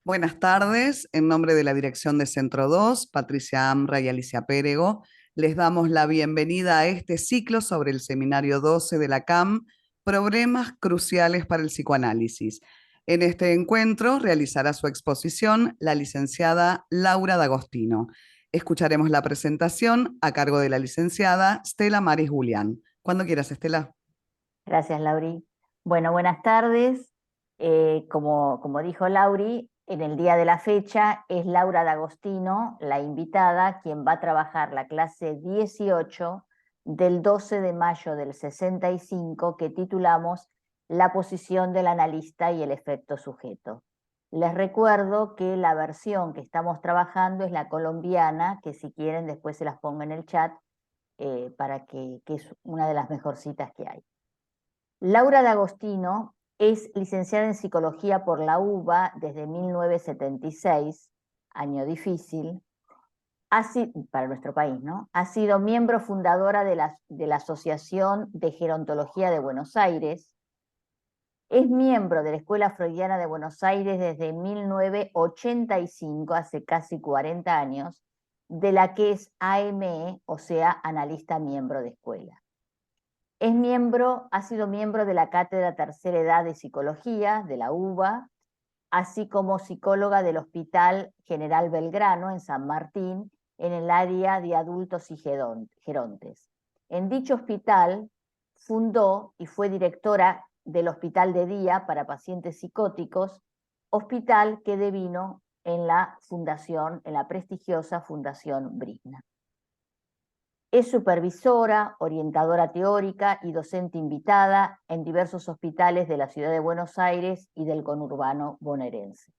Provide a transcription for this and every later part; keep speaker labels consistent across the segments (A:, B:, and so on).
A: Buenas tardes, en nombre de la dirección de Centro 2, Patricia Amra y Alicia Pérego, les damos la bienvenida a este ciclo sobre el seminario 12 de la CAM, Problemas cruciales para el psicoanálisis. En este encuentro realizará su exposición la licenciada Laura D'Agostino. Escucharemos la presentación a cargo de la licenciada Stella Maris Julián. Cuando quieras, Estela.
B: Gracias, Lauri. Bueno, buenas tardes. Como dijo Lauri, en el día de la fecha es Laura D'Agostino, la invitada, quien va a trabajar la clase 18 del 12 de mayo del 65, que titulamos La posición del analista y el efecto sujeto. Les recuerdo que la versión que estamos trabajando es la colombiana, que si quieren después se las pongo en el chat, que es una de las mejorcitas que hay. Laura D'Agostino es licenciada en Psicología por la UBA desde 1976, año difícil, para nuestro país, ¿no? Ha sido miembro fundadora de la Asociación de Gerontología de Buenos Aires, es miembro de la Escuela Freudiana de Buenos Aires desde 1985, hace casi 40 años, de la que es AME, o sea, analista miembro de escuela. Ha sido miembro de la Cátedra Tercera Edad de Psicología de la UBA, así como psicóloga del Hospital General Belgrano en San Martín, en el área de adultos y gerontes. En dicho hospital fundó y fue directora del Hospital de Día para Pacientes Psicóticos, hospital que devino en la prestigiosa Fundación Brisna. Es supervisora, orientadora teórica y docente invitada en diversos hospitales de la ciudad de Buenos Aires y del conurbano bonaerense.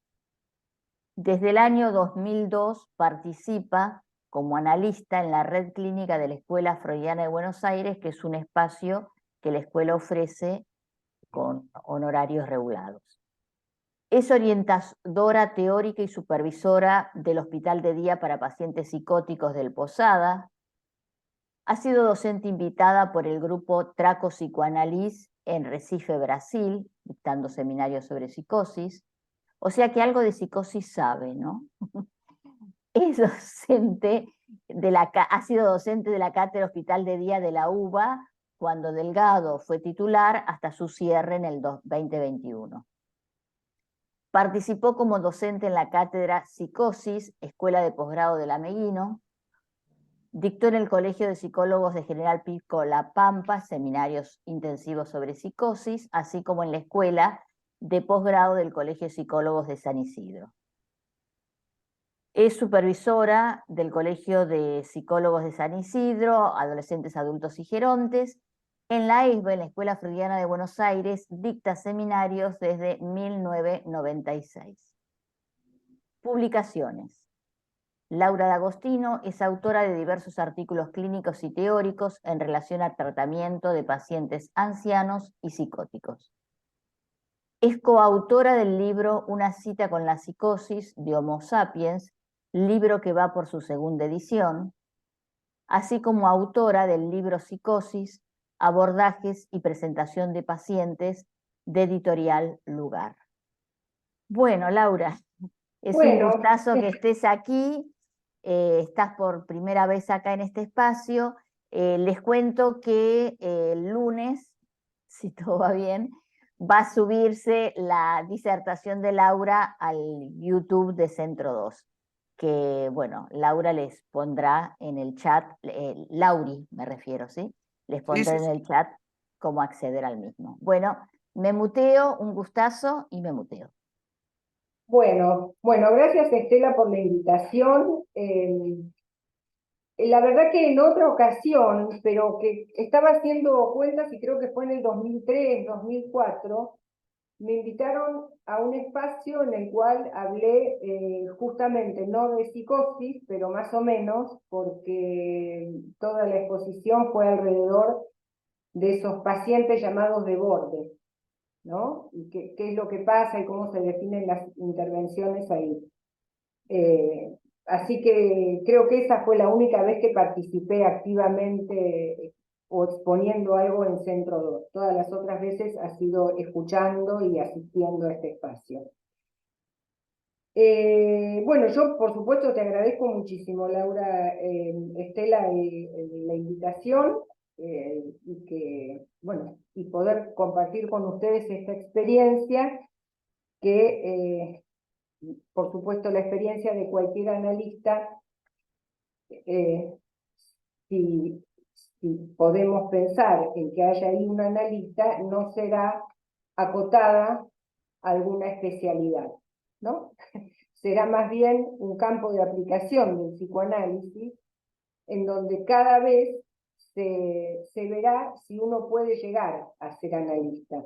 B: Desde el año 2002 participa como analista en la red clínica de la Escuela Freudiana de Buenos Aires, que es un espacio que la escuela ofrece con honorarios regulados. Es orientadora teórica y supervisora del Hospital de Día para Pacientes Psicóticos del Posada. Ha sido docente invitada por el grupo Traco Psicoanalís en Recife, Brasil, dictando seminarios sobre psicosis. O sea que algo de psicosis sabe, ¿no? Ha sido docente de la Cátedra Hospital de Día de la UBA cuando Delgado fue titular hasta su cierre en el 2021. Participó como docente en la Cátedra Psicosis, Escuela de Posgrado de la Meguino. Dictó en el Colegio de Psicólogos de General Pico La Pampa seminarios intensivos sobre psicosis, así como en la Escuela de Posgrado del Colegio de Psicólogos de San Isidro. Es supervisora del Colegio de Psicólogos de San Isidro, Adolescentes, Adultos y Gerontes. En la ESBE, en la Escuela Freudiana de Buenos Aires, dicta seminarios desde 1996. Publicaciones. Laura D'Agostino es autora de diversos artículos clínicos y teóricos en relación al tratamiento de pacientes ancianos y psicóticos. Es coautora del libro Una cita con la psicosis de Homo sapiens, libro que va por su segunda edición, así como autora del libro Psicosis, abordajes y presentación de pacientes de Editorial Lugar. Bueno, Laura, es un gustazo que estés aquí. Estás por primera vez acá en este espacio. Les cuento que el lunes, si todo va bien, va a subirse la disertación de Laura al YouTube de Centro 2, que bueno, Laura les pondrá en el chat, Lauri me refiero, ¿sí? Les pondrá en el chat cómo acceder al mismo. Bueno, me muteo, un gustazo y me muteo.
C: Bueno, gracias Estela por la invitación. La verdad que en otra ocasión, pero que estaba haciendo cuentas y creo que fue en el 2003, 2004, me invitaron a un espacio en el cual hablé justamente no de psicosis, pero más o menos, porque toda la exposición fue alrededor de esos pacientes llamados de borde, ¿no? Y qué es lo que pasa y cómo se definen las intervenciones ahí. Así que creo que esa fue la única vez que participé activamente o exponiendo algo en Centro 2. Todas las otras veces ha sido escuchando y asistiendo a este espacio. Bueno, yo por supuesto te agradezco muchísimo, Laura, Estela, la invitación y que, bueno, y poder compartir con ustedes esta experiencia que, por supuesto, la experiencia de cualquier analista, eh, si, si podemos pensar en que haya ahí un analista, no será acotada a alguna especialidad, ¿no? Será más bien un campo de aplicación del psicoanálisis, en donde cada vez se verá si uno puede llegar a ser analista.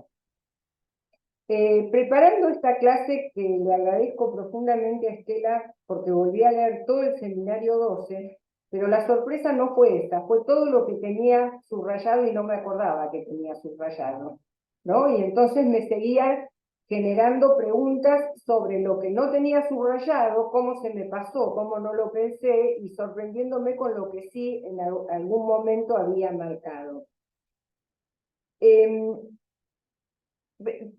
C: Preparando esta clase, que le agradezco profundamente a Estela, porque volví a leer todo el seminario 12, pero la sorpresa no fue esta, fue todo lo que tenía subrayado y no me acordaba que tenía subrayado, ¿no? Y entonces me seguía generando preguntas sobre lo que no tenía subrayado, cómo se me pasó, cómo no lo pensé, y sorprendiéndome con lo que sí en algún momento había marcado.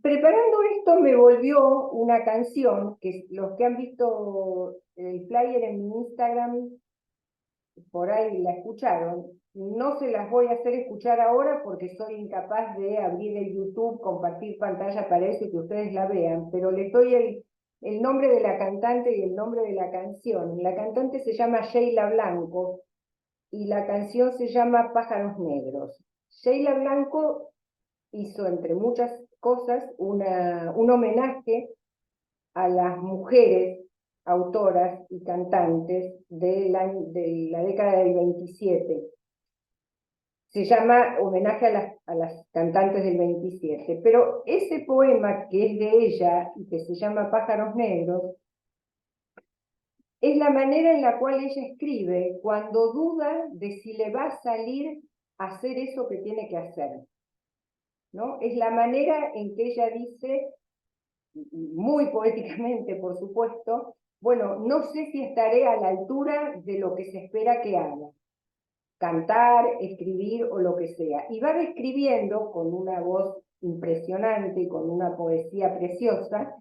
C: Preparando esto me volvió una canción que los que han visto el flyer en mi Instagram por ahí la escucharon. No se las voy a hacer escuchar ahora porque soy incapaz de abrir el YouTube, compartir pantalla para eso y que ustedes la vean, pero les doy el nombre de la cantante y el nombre de la canción. La cantante se llama Sheila Blanco y la canción se llama Pájaros Negros. Sheila Blanco hizo, entre muchas cosas, un homenaje a las mujeres autoras y cantantes de la década del 27. Se llama Homenaje a las cantantes del 27. Pero ese poema que es de ella y que se llama Pájaros Negros, es la manera en la cual ella escribe cuando duda de si le va a salir a hacer eso que tiene que hacer, ¿no? Es la manera en que ella dice, muy poéticamente, por supuesto, bueno, no sé si estaré a la altura de lo que se espera que haga, cantar, escribir o lo que sea. Y va describiendo con una voz impresionante y con una poesía preciosa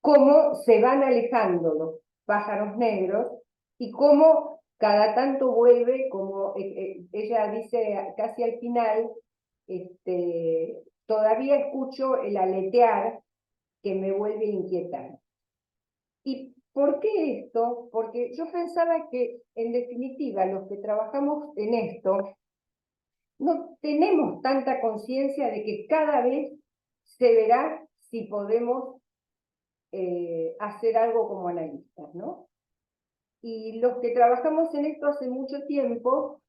C: cómo se van alejando los pájaros negros y cómo cada tanto vuelve, como ella dice casi al final, todavía escucho el aletear que me vuelve a inquietar. ¿Y por qué esto? Porque yo pensaba que, en definitiva, los que trabajamos en esto, no tenemos tanta conciencia de que cada vez se verá si podemos hacer algo como analistas, ¿no? Y los que trabajamos en esto hace mucho tiempo,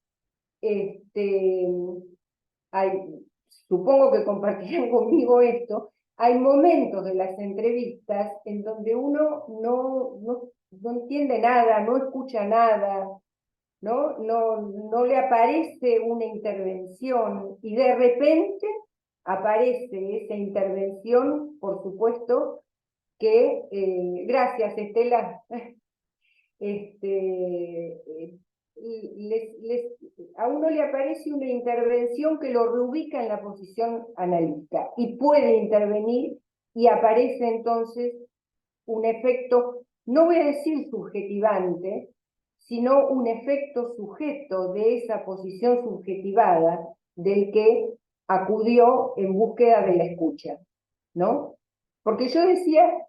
C: supongo que compartirán conmigo esto, hay momentos de las entrevistas en donde uno no entiende nada, no escucha nada, no le aparece una intervención y de repente aparece esa intervención, por supuesto, que, gracias Estela, a uno le aparece una intervención que lo reubica en la posición analítica y puede intervenir y aparece entonces un efecto, no voy a decir subjetivante, sino un efecto sujeto de esa posición subjetivada del que acudió en búsqueda de la escucha, ¿no? Porque yo decía,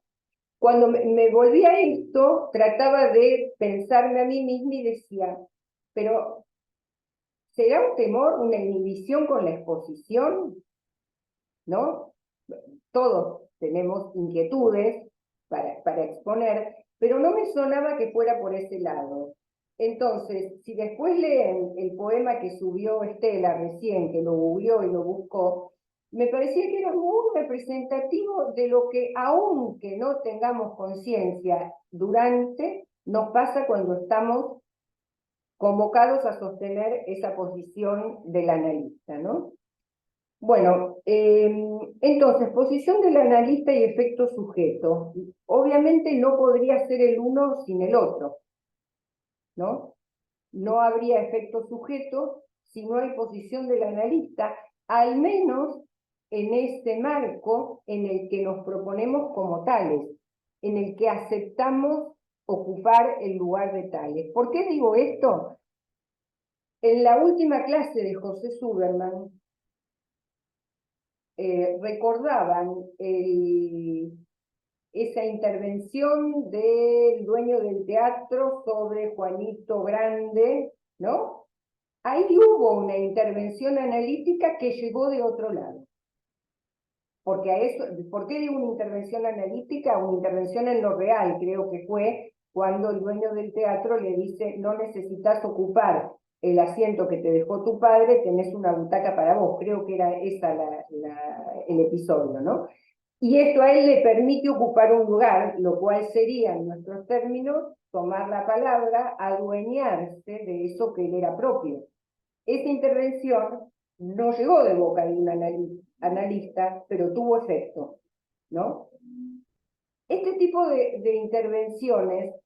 C: cuando me volví a esto, trataba de pensarme a mí misma y decía, pero ¿será un temor, una inhibición con la exposición? ¿No? Todos tenemos inquietudes para exponer, pero no me sonaba que fuera por ese lado. Entonces, si después leen el poema que subió Estela recién, que lo googleó y lo buscó, me parecía que era muy representativo de lo que, aunque no tengamos conciencia durante, nos pasa cuando estamos convocados a sostener esa posición del analista, ¿no? Bueno, entonces, posición del analista y efecto sujeto. Obviamente no podría ser el uno sin el otro, ¿no? No habría efecto sujeto si no hay posición del analista, al menos en este marco en el que nos proponemos como tales. en el que aceptamos ocupar el lugar de tales. ¿Por qué digo esto? En la última clase de José Suberman recordaban esa intervención del dueño del teatro sobre Juanito Grande, ¿no? Ahí hubo una intervención analítica que llegó de otro lado. Porque a eso, ¿por qué digo una intervención analítica? Una intervención en lo real, creo que fue cuando el dueño del teatro le dice, no necesitas ocupar el asiento que te dejó tu padre, tenés una butaca para vos. Creo que era esa el episodio, ¿no? Y esto a él le permite ocupar un lugar, lo cual sería, en nuestros términos, tomar la palabra, adueñarse de eso que él era propio. Esta intervención no llegó de boca de un analista, pero tuvo efecto, ¿no? Este tipo de intervenciones,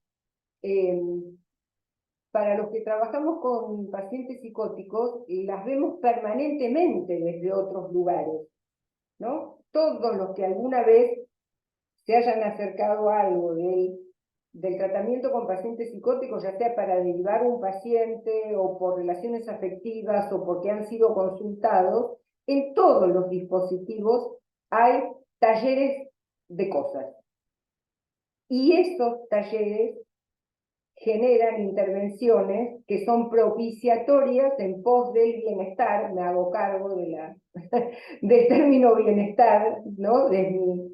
C: para los que trabajamos con pacientes psicóticos, las vemos permanentemente desde otros lugares, ¿no? Todos los que alguna vez se hayan acercado a algo del tratamiento con pacientes psicóticos, ya sea para derivar un paciente o por relaciones afectivas o porque han sido consultados, en todos los dispositivos hay talleres de cosas. Y esos talleres generan intervenciones que son propiciatorias en pos del bienestar. Me hago cargo del término bienestar, ¿no? De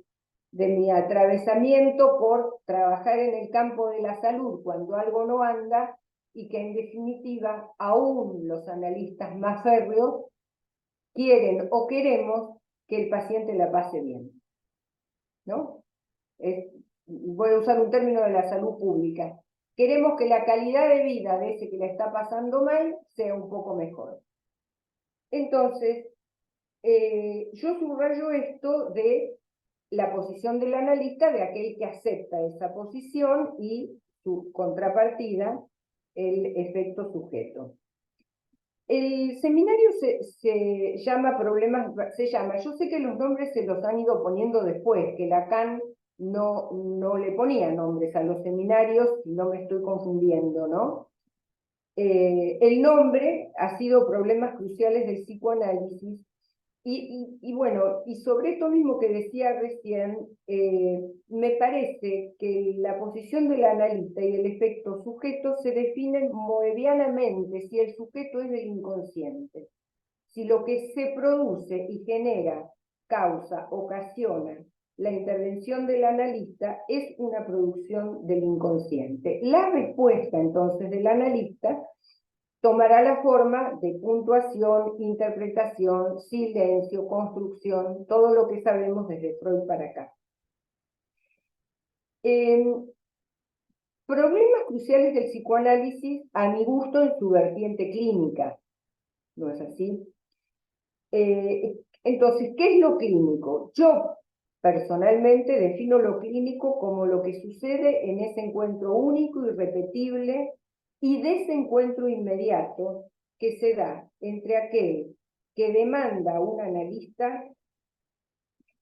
C: mi atravesamiento por trabajar en el campo de la salud cuando algo no anda, y que en definitiva aún los analistas más férreos quieren o queremos que el paciente la pase bien, ¿no? Voy a usar un término de la salud pública. Queremos que la calidad de vida de ese que la está pasando mal sea un poco mejor. Entonces, yo subrayo esto de la posición del analista, de aquel que acepta esa posición, y su contrapartida, el efecto sujeto. El seminario se llama yo sé que los nombres se los han ido poniendo después, que Lacan no le ponía nombres a los seminarios, si no me estoy confundiendo, ¿no? El nombre ha sido Problemas Cruciales del Psicoanálisis. Y bueno, y sobre esto mismo que decía recién, me parece que la posición del analista y el efecto sujeto se definen moebianamente si el sujeto es del inconsciente, si lo que se produce y genera, causa, ocasiona la intervención del analista es una producción del inconsciente. La respuesta entonces del analista tomará la forma de puntuación, interpretación, silencio, construcción, todo lo que sabemos desde Freud para acá. Problemas cruciales del psicoanálisis, a mi gusto, en su vertiente clínica, ¿no es así? Entonces, ¿qué es lo clínico? Yo personalmente defino lo clínico como lo que sucede en ese encuentro único, irrepetible y desencuentro inmediato que se da entre aquel que demanda a un analista,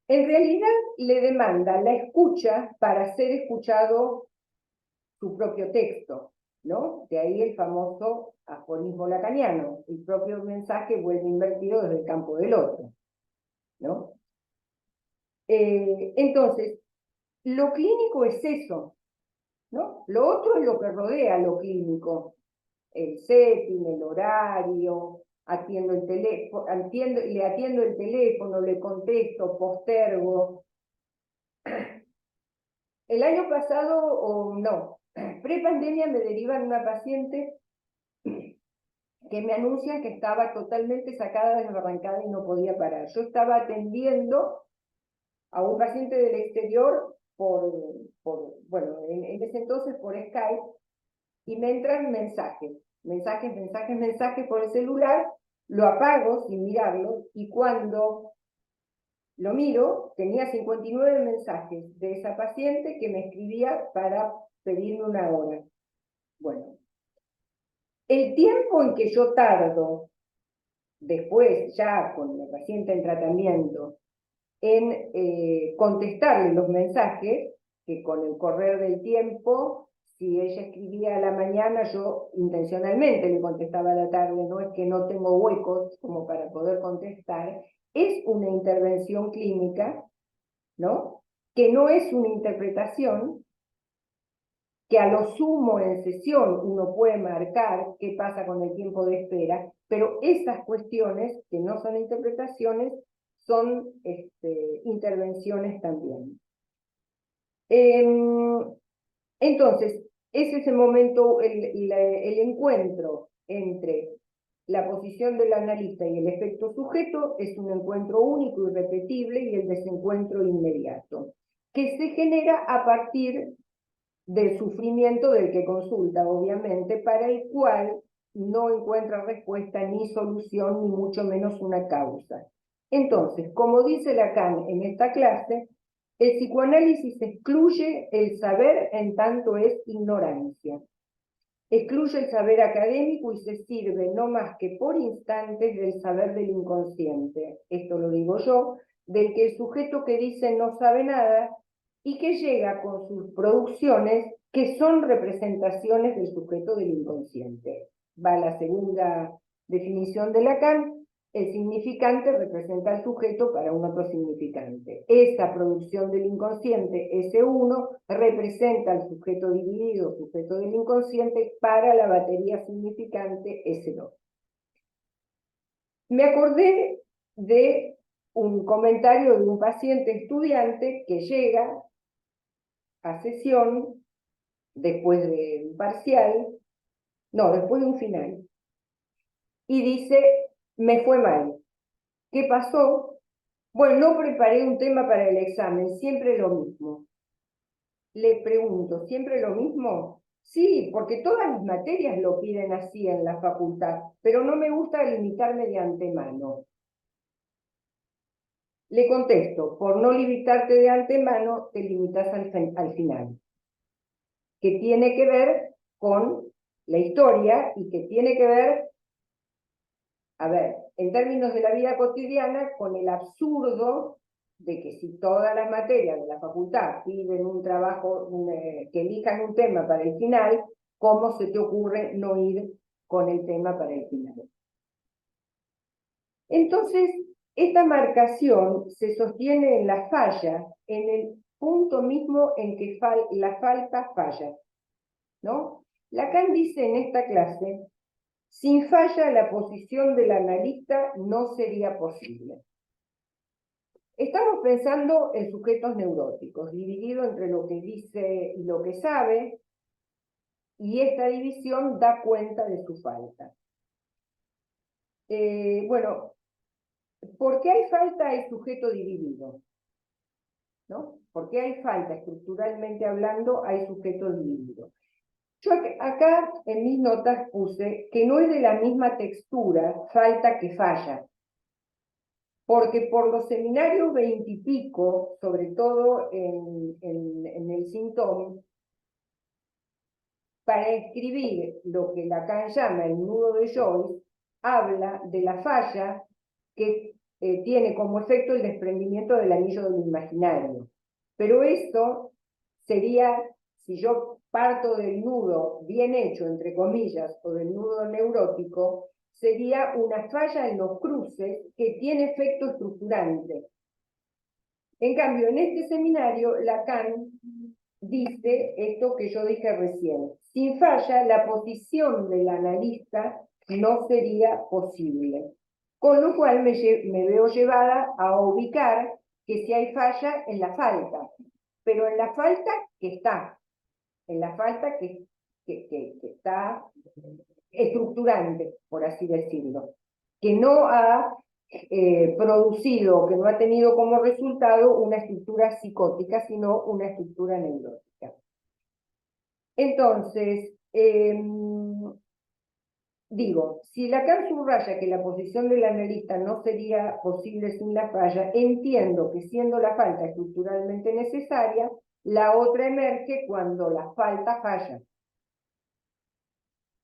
C: en realidad le demanda la escucha para ser escuchado su propio texto, ¿no? De ahí el famoso aforismo lacaniano, el propio mensaje vuelve invertido desde el campo del otro, ¿no? Entonces, lo clínico es eso, ¿no? Lo otro es lo que rodea lo clínico, el setting, el horario, atiendo el teléfono, le atiendo el teléfono, le contesto, postergo. El año pasado, o no, pre-pandemia me derivan una paciente que me anuncia que estaba totalmente sacada de la barrancada y no podía parar. Yo estaba atendiendo a un paciente del exterior bueno, en ese entonces por Skype, y me entran mensajes por el celular, lo apago sin mirarlo, y cuando lo miro, tenía 59 mensajes de esa paciente que me escribía para pedirme una hora. Bueno, el tiempo en que yo tardo, después ya con la paciente en tratamiento, en contestarle los mensajes, que con el correr del tiempo, si ella escribía a la mañana, yo intencionalmente le contestaba a la tarde, no es que no tengo huecos como para poder contestar, es una intervención clínica, ¿no? Que no es una interpretación, que a lo sumo en sesión uno puede marcar qué pasa con el tiempo de espera, pero esas cuestiones, que no son interpretaciones, son intervenciones también. Entonces, ese es el momento, el encuentro entre la posición del analista y el efecto sujeto es un encuentro único y repetible, y el desencuentro inmediato, que se genera a partir del sufrimiento del que consulta, obviamente, para el cual no encuentra respuesta ni solución, ni mucho menos una causa. Entonces, como dice Lacan en esta clase, el psicoanálisis excluye el saber en tanto es ignorancia. Excluye el saber académico y se sirve no más que por instantes del saber del inconsciente. Esto lo digo yo, del que el sujeto que dice no sabe nada y que llega con sus producciones que son representaciones del sujeto del inconsciente. Va la segunda definición de Lacan. El significante representa al sujeto para un otro significante. Esa producción del inconsciente, S1, representa al sujeto dividido, sujeto del inconsciente, para la batería significante, S2. Me acordé de un comentario de un paciente estudiante que llega a sesión después de un parcial, no, después de un final, y dice, me fue mal. ¿Qué pasó? Bueno, no preparé un tema para el examen, siempre lo mismo. Le pregunto, ¿siempre lo mismo? Sí, porque todas las materias lo piden así en la facultad, pero no me gusta limitarme de antemano. Le contesto, por no limitarte de antemano, te limitas al final, que tiene que ver con la historia y que tiene que ver, a ver, en términos de la vida cotidiana, con el absurdo de que si todas las materias de la facultad piden un trabajo, que elijan un tema para el final, ¿cómo se te ocurre no ir con el tema para el final? Entonces, esta marcación se sostiene en la falla, en el punto mismo en que la falta falla, ¿no? Lacan dice en esta clase, sin falla la posición del analista no sería posible. Estamos pensando en sujetos neuróticos, dividido entre lo que dice y lo que sabe, y esta división da cuenta de su falta. Bueno, ¿por qué hay falta hay sujeto dividido? ¿No? ¿Por qué hay falta? Estructuralmente hablando, hay sujeto dividido. Yo acá en mis notas puse que no es de la misma textura falta que falla, porque por los seminarios 20 y pico, sobre todo en el síntoma, para escribir lo que Lacan llama el nudo de Joyce, habla de la falla que tiene como efecto el desprendimiento del anillo del imaginario. Pero esto sería, si yo parto del nudo bien hecho, entre comillas, o del nudo neurótico, sería una falla en los cruces que tiene efecto estructurante. En cambio, en este seminario, Lacan dice esto que yo dije recién. Sin falla, la posición del analista no sería posible. Con lo cual me veo llevada a ubicar que si hay falla en la falta, pero en la falta que está, en la falta que está estructurante, por así decirlo, que no ha producido, que no ha tenido como resultado una estructura psicótica, sino una estructura neurótica. Entonces, digo, si Lacan subraya que la posición del analista no sería posible sin la falla, entiendo que siendo la falta estructuralmente necesaria, la otra emerge cuando la falta falla.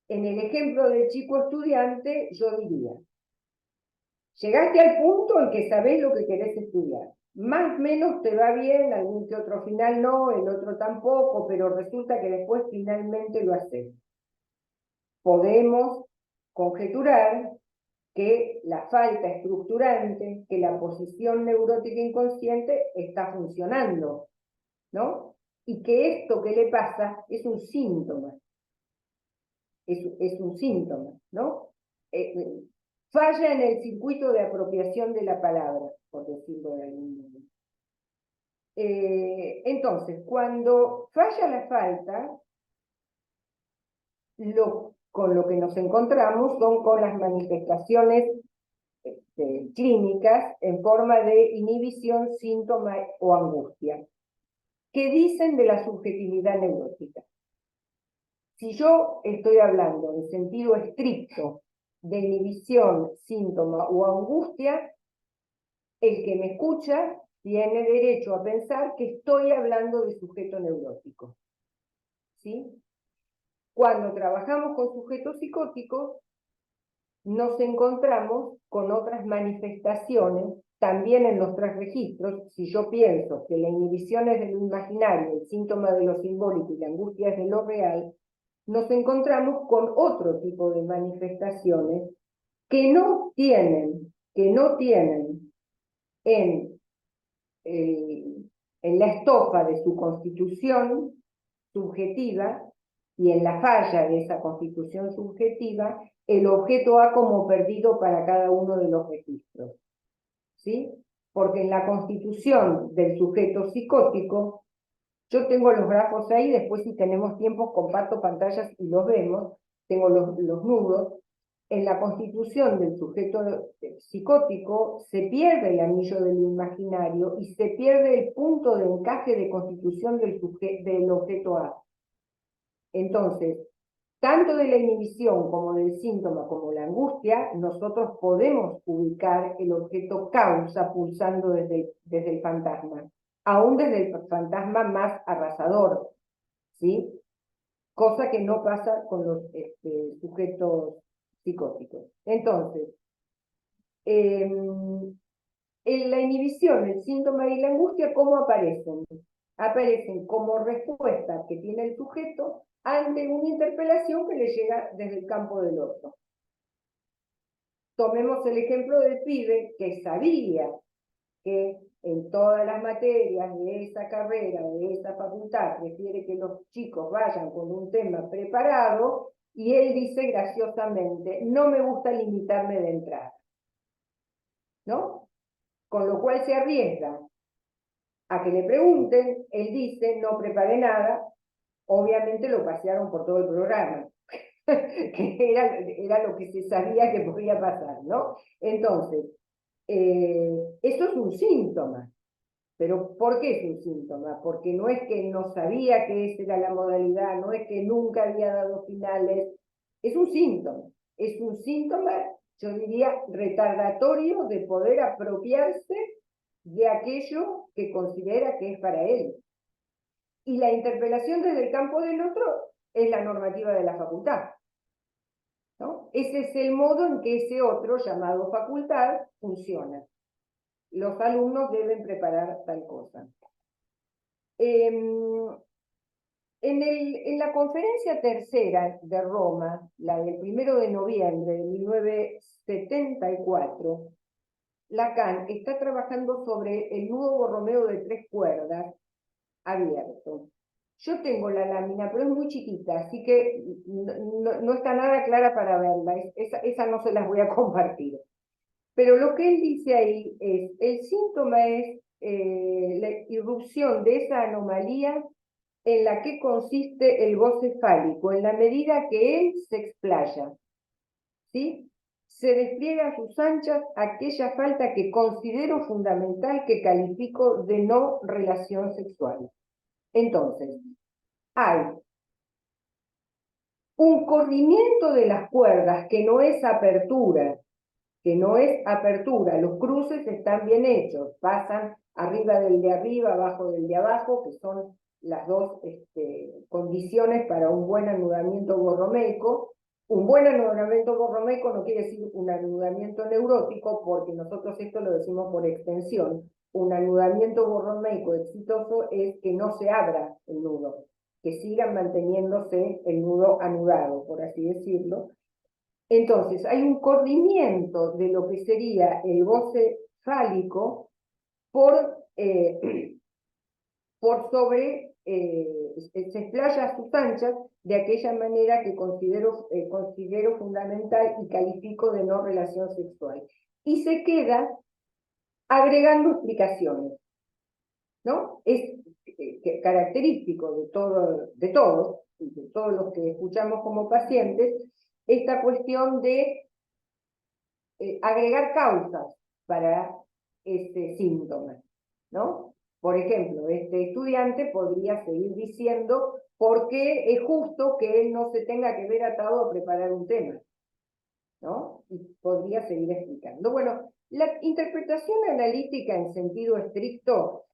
C: En el ejemplo del chico estudiante, yo diría, llegaste al punto en que sabés lo que querés estudiar. más o menos te va bien, algún que otro final no, el otro tampoco, pero resulta que después finalmente lo haces. Podemos conjeturar que la falta estructurante, que la posición neurótica inconsciente está funcionando, ¿no? Y que esto que le pasa es un síntoma, es un síntoma, ¿no? Falla en el circuito de apropiación de la palabra, por decirlo de algún modo. Entonces, cuando falla la falta, con lo que nos encontramos son con las manifestaciones clínicas en forma de inhibición, síntoma o angustia. ¿Qué dicen de la subjetividad neurótica? Si yo estoy hablando en sentido estricto de inhibición, síntoma o angustia, el que me escucha tiene derecho a pensar que estoy hablando de sujeto neurótico. ¿Sí? Cuando trabajamos con sujetos psicóticos, nos encontramos con otras manifestaciones, también en los tres registros. Si yo pienso que la inhibición es de lo imaginario, el síntoma de lo simbólico y la angustia es de lo real, nos encontramos con otro tipo de manifestaciones que no tienen en, en la estofa de su constitución subjetiva y en la falla de esa constitución subjetiva, el objeto A como perdido para cada uno de los registros. ¿Sí? Porque en la constitución del sujeto psicótico, yo tengo los grafos ahí, después si tenemos tiempo comparto pantallas y los vemos, tengo los nudos. En la constitución del sujeto psicótico se pierde el anillo del imaginario y se pierde el punto de encaje de constitución del objeto A. Entonces, tanto de la inhibición como del síntoma como la angustia, nosotros podemos ubicar el objeto causa pulsando desde el fantasma, aún desde el fantasma más arrasador, ¿sí? Cosa que no pasa con los sujetos psicóticos. Entonces, en la inhibición, el síntoma y la angustia, ¿cómo aparecen? Aparecen como respuesta que tiene el sujeto ante una interpelación que le llega desde el campo del otro. Tomemos el ejemplo del pibe que sabía que en todas las materias de esa carrera, de esa facultad, prefiere que los chicos vayan con un tema preparado, y él dice graciosamente, no me gusta limitarme de entrada, ¿no? Con lo cual se arriesga a que le pregunten, él dice, no preparé nada, obviamente lo pasearon por todo el programa, que era lo que se sabía que podía pasar, ¿no? Entonces, eso es un síntoma. ¿Pero por qué es un síntoma? Porque no es que no sabía que esa era la modalidad, no es que nunca había dado finales, es un síntoma, yo diría, retardatorio de poder apropiarse de aquello que considera que es para él. Y la interpelación desde el campo del otro es la normativa de la facultad, ¿no? Ese es el modo en que ese otro, llamado facultad, funciona. Los alumnos deben preparar tal cosa. En la conferencia tercera de Roma, la del 1 de noviembre de 1974, Lacan está trabajando sobre el nudo Borromeo de 3 cuerdas abierto. Yo tengo la lámina, pero es muy chiquita, así que no está nada clara para verla. Esa no se las voy a compartir. Pero lo que él dice ahí es, el síntoma es la irrupción de esa anomalía en la que consiste el goce fálico, en la medida que él se explaya, ¿sí? Se despliega a sus anchas aquella falta que considero fundamental, que califico de no relación sexual. Entonces, hay un corrimiento de las cuerdas que no es apertura, los cruces están bien hechos, pasan arriba del de arriba, abajo del de abajo, que son las dos condiciones para un buen anudamiento borromeico. Un buen anudamiento borromeico no quiere decir un anudamiento neurótico, porque nosotros esto lo decimos por extensión. un anudamiento borromeico exitoso es que no se abra el nudo, que siga manteniéndose el nudo anudado, por así decirlo. Entonces, hay un corrimiento de lo que sería el goce fálico por sobre, se explaya a sus anchas de aquella manera que considero fundamental y califico de no relación sexual. Y se queda agregando explicaciones, ¿no? Es característico de todos los que escuchamos como pacientes, esta cuestión de agregar causas para este síntoma, ¿no? Por ejemplo, este estudiante podría seguir diciendo por qué es justo que él no se tenga que ver atado a preparar un tema, ¿no? Y podría seguir explicando. Bueno, la interpretación analítica en sentido estricto,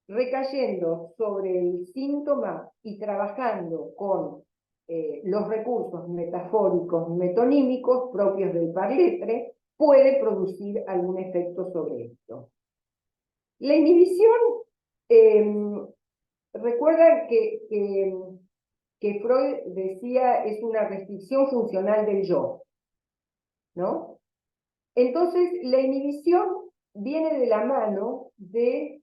C: recayendo sobre el síntoma y trabajando con los recursos metafóricos metonímicos propios del parletre, puede producir algún efecto sobre esto. La inhibición, recuerda que Freud decía es una restricción funcional del yo, ¿no? Entonces, la inhibición viene de la mano de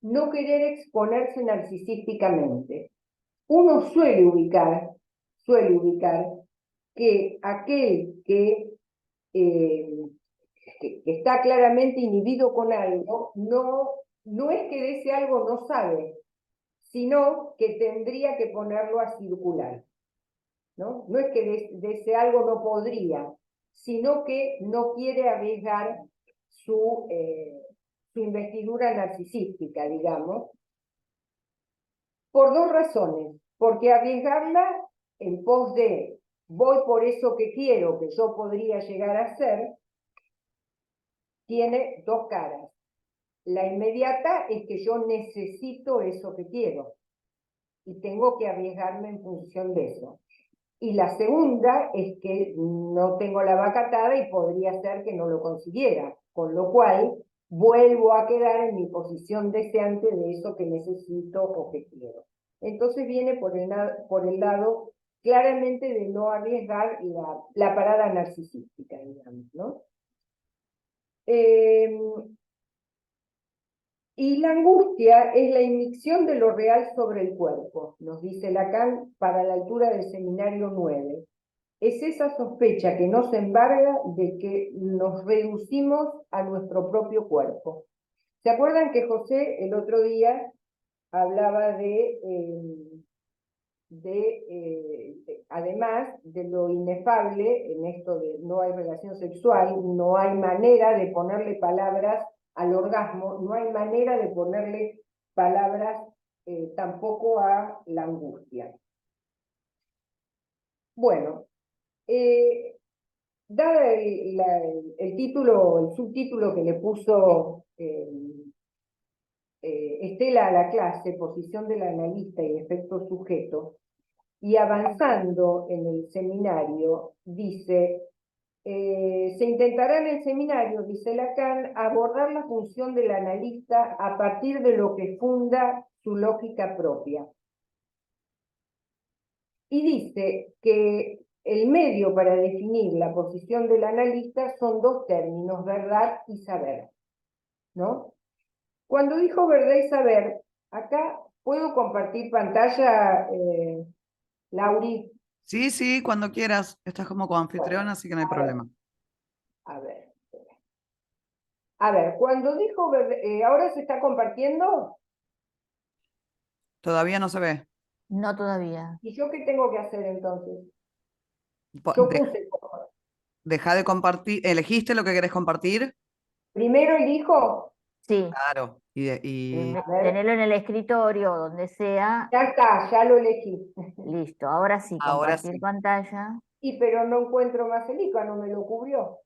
C: no querer exponerse narcisísticamente. Uno suele ubicar que aquel que está claramente inhibido con algo, no es que de ese algo no sabe, sino que tendría que ponerlo a circular, ¿no? No es que de ese algo no podría, sino que no quiere arriesgar su investidura narcisística, digamos, por dos razones. Porque arriesgarla en pos de voy por eso que quiero, que yo podría llegar a ser, tiene dos caras. La inmediata es que yo necesito eso que quiero y tengo que arriesgarme en función de eso. Y la segunda es que no tengo la vaca atada y podría ser que no lo consiguiera, con lo cual vuelvo a quedar en mi posición deseante de eso que necesito o que quiero. Entonces viene por el lado claramente de no arriesgar la parada narcisística, digamos, ¿no? Y la angustia es la inmixción de lo real sobre el cuerpo, nos dice Lacan para la altura del seminario 9. Es esa sospecha que nos embarga de que nos reducimos a nuestro propio cuerpo. ¿Se acuerdan que José el otro día hablaba además de lo inefable en esto de no hay relación sexual, no hay manera de ponerle palabras al orgasmo, no hay manera de ponerle palabras tampoco a la angustia? Bueno, dado el título, el subtítulo que le puso Estela a la clase, posición del analista y efecto sujeto, y avanzando en el seminario, dice, se intentará en el seminario, dice Lacan, abordar la función del analista a partir de lo que funda su lógica propia. Y dice que el medio para definir la posición del analista son dos términos, verdad y saber, ¿no? Cuando dijo verdad y saber, acá puedo compartir pantalla, Lauri.
A: Sí, sí, cuando quieras. Estás como coanfitriona, así que no hay problema.
C: A ver, cuando dijo verdad, ¿ahora se está compartiendo?
A: Todavía no se ve.
B: No todavía.
C: ¿Y yo qué tengo que hacer entonces?
A: Po-
C: Yo
A: de-
C: puse,
A: Deja de compartir. ¿Elegiste lo que querés compartir?
C: primero elijo,
B: Sí,
A: Claro.
C: a ver,
B: tenerlo en el escritorio o donde sea.
C: ya está, ya lo elegí.
B: Listo, ahora sí,
A: Ahora
B: compartir
A: sí.
B: pantalla.
C: Y pero no encuentro más el icono, me lo cubrió.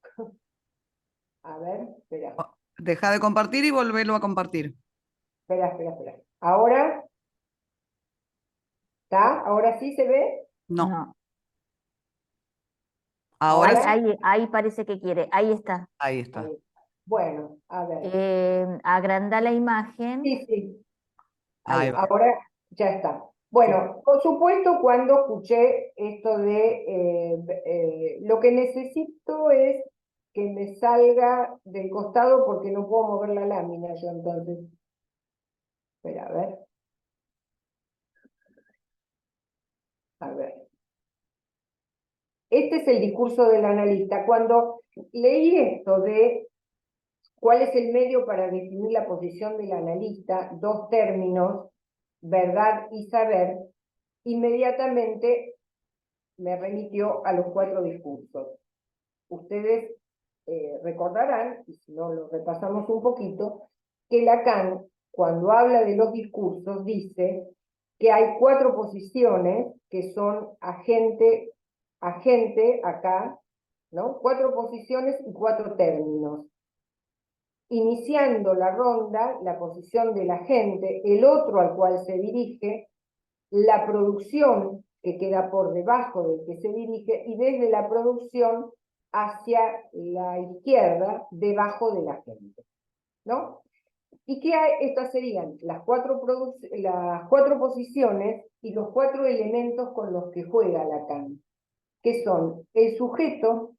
C: A ver, espera,
A: Deja de compartir y volverlo a compartir.
C: espera. Ahora, ¿está? ¿Ahora sí se ve?
A: No.
B: No,
A: Ahora
B: ahí,
A: sí.
C: Ahora,
B: ahí parece que quiere. Ahí está.
A: Ahí está.
C: ahí. Bueno, a ver.
B: Agranda la imagen.
C: Sí, sí.
A: Ahí va.
C: Ahora ya está. Bueno, por supuesto, cuando escuché esto de lo que necesito es que me salga del costado porque no puedo mover la lámina yo entonces. Espera, a ver. A ver. Este es el discurso del analista. Cuando leí esto de cuál es el medio para definir la posición del analista, dos términos, verdad y saber, inmediatamente me remitió a los 4 discursos. Ustedes recordarán, y si no lo repasamos un poquito, que Lacan, cuando habla de los discursos, dice que hay 4 posiciones que son agente, acá, ¿no? 4 posiciones y 4 términos. Iniciando la ronda, la posición del agente, el otro al cual se dirige, la producción que queda por debajo del que se dirige y desde la producción hacia la izquierda, debajo de la gente, ¿no? Y que estas serían las 4 posiciones y los 4 elementos con los que juega Lacan, que son el sujeto,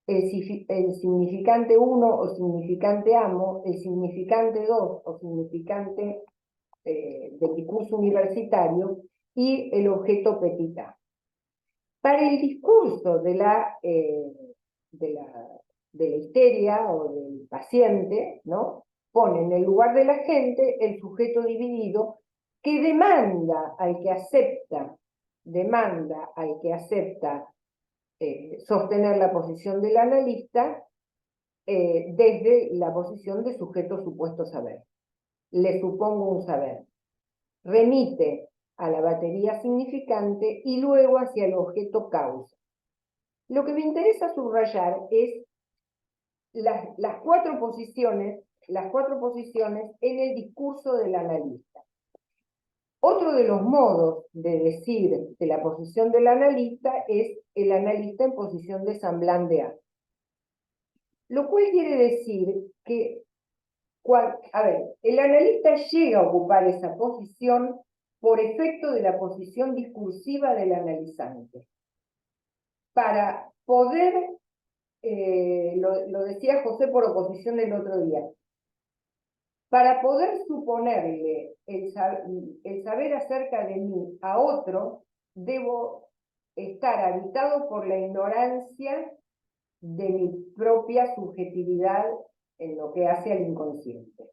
C: el significante 1 o significante amo, el significante 2 o significante del discurso universitario y el objeto petit a. Para el discurso de la histeria o del paciente, ¿no? Pone en el lugar de la gente el sujeto dividido que demanda al que acepta sostener la posición del analista desde la posición de sujeto supuesto saber. Le supongo un saber. Remite a la batería significante y luego hacia el objeto causa. Lo que me interesa subrayar es las 4 posiciones en el discurso del analista. Otro de los modos de decir de la posición del analista es el analista en posición de semblant de A. Lo cual quiere decir que, el analista llega a ocupar esa posición por efecto de la posición discursiva del analizante. Para poder, lo decía José por oposición el otro día, para poder suponerle el saber acerca de mí a otro, debo estar habitado por la ignorancia de mi propia subjetividad en lo que hace al inconsciente.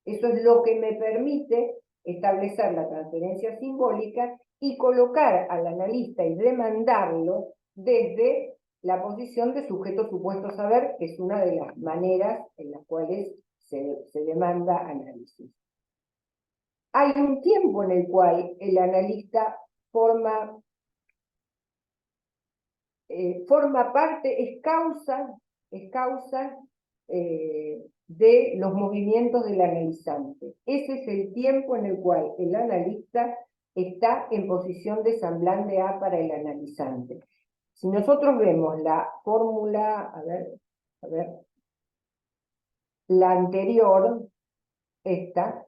C: Eso es lo que me permite establecer la transferencia simbólica y colocar al analista y demandarlo desde la posición de sujeto supuesto saber, que es una de las maneras en las cuales se demanda análisis. Hay un tiempo en el cual el analista forma parte, es causa de los movimientos del analizante. Ese es el tiempo en el cual el analista está en posición de semblant de A para el analizante. Si nosotros vemos la fórmula, a ver, la anterior, esta,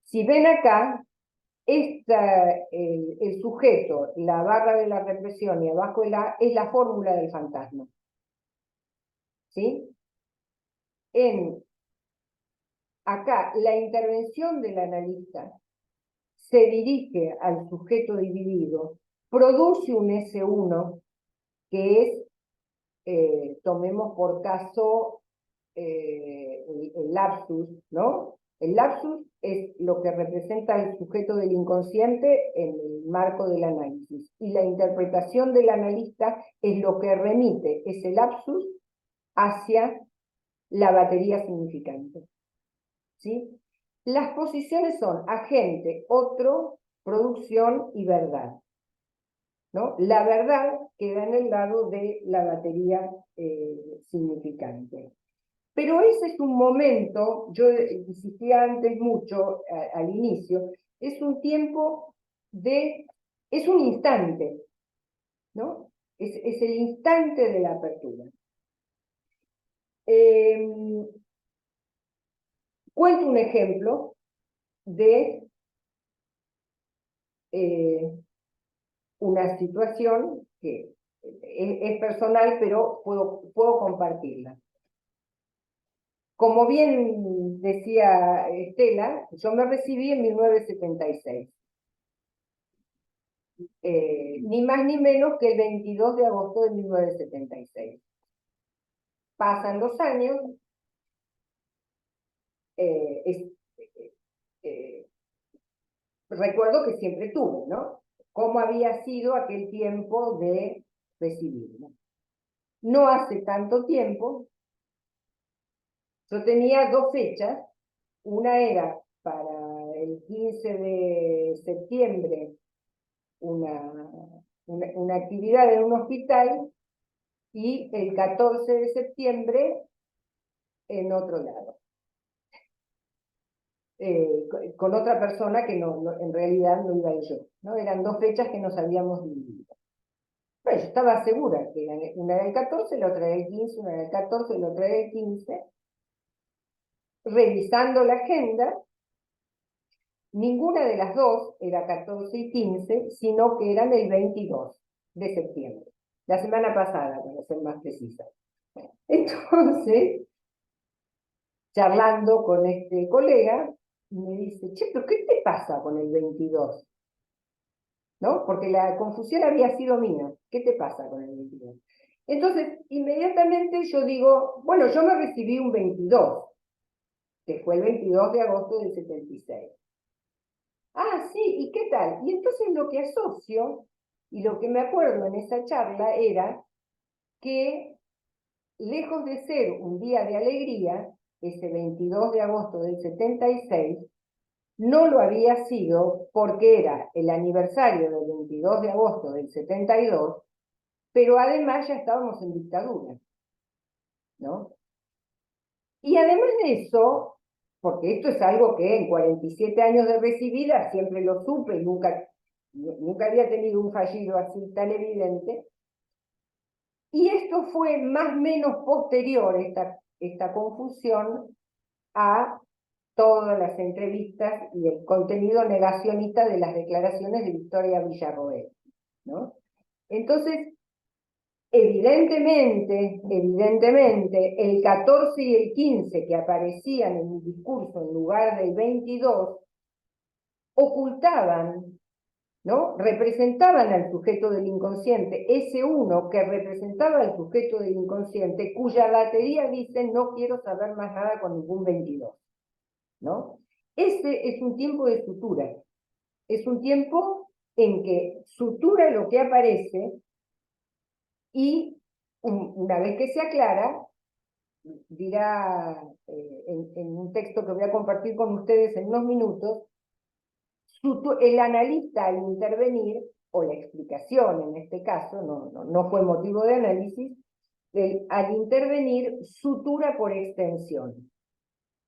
C: si ven acá, el sujeto, la barra de la represión y abajo es la fórmula del fantasma. ¿Sí? Acá, la intervención del analista se dirige al sujeto dividido, produce un S1, que es, tomemos por caso el lapsus, ¿no? El lapsus es lo que representa el sujeto del inconsciente en el marco del análisis. Y la interpretación del analista es lo que remite ese lapsus hacia la batería significante. ¿Sí? Las posiciones son agente, otro, producción y verdad, ¿no? La verdad queda en el lado de la batería significante. Pero ese es un momento, yo insistía antes mucho al inicio, es un tiempo es un instante, ¿no? Es el instante de la apertura. cuento un ejemplo de una situación que es personal, pero puedo compartirla. Como bien decía Estela, yo me recibí en 1976. Ni más ni menos que el 22 de agosto de 1976. Pasan los años, recuerdo que siempre tuve, ¿no? Cómo había sido aquel tiempo de recibirme. No hace tanto tiempo, yo tenía dos fechas, una era para el 15 de septiembre, una actividad en un hospital, y el 14 de septiembre en otro lado. Con otra persona que en realidad no iba yo, ¿no? Eran dos fechas que nos habíamos dividido. Pero yo estaba segura que una era el 14, la otra era el 15, una era el 14, la otra era el 15. Revisando la agenda, ninguna de las dos era 14 y 15, sino que eran el 22 de septiembre. La semana pasada, para ser más precisa. Entonces, charlando con este colega, me dice, che, ¿pero qué te pasa con el 22? ¿No? Porque la confusión había sido mía. ¿Qué te pasa con el 22? Entonces, inmediatamente yo digo, bueno, yo me recibí un 22, que fue el 22 de agosto del 76. Ah, sí, ¿y qué tal? Y entonces lo que asocio, y lo que me acuerdo en esa charla era que, lejos de ser un día de alegría, ese 22 de agosto del 76, no lo había sido porque era el aniversario del 22 de agosto del 72, pero además ya estábamos en dictadura, ¿no? Y además de eso, porque esto es algo que en 47 años de recibida siempre lo supe, nunca había tenido un fallido así tan evidente, y esto fue más o menos posterior, esta confusión, a todas las entrevistas y el contenido negacionista de las declaraciones de Victoria Villarroel, ¿no? Entonces, evidentemente, el 14 y el 15 que aparecían en mi discurso en lugar del 22, ocultaban, ¿no? Representaban al sujeto del inconsciente, ese uno que representaba al sujeto del inconsciente, cuya batería dice no quiero saber más nada con ningún 22, ¿no? Ese es un tiempo de sutura, es un tiempo en que sutura lo que aparece y una vez que se aclara, dirá en un texto que voy a compartir con ustedes en unos minutos, el analista al intervenir, o la explicación en este caso, no fue motivo de análisis, al intervenir sutura por extensión,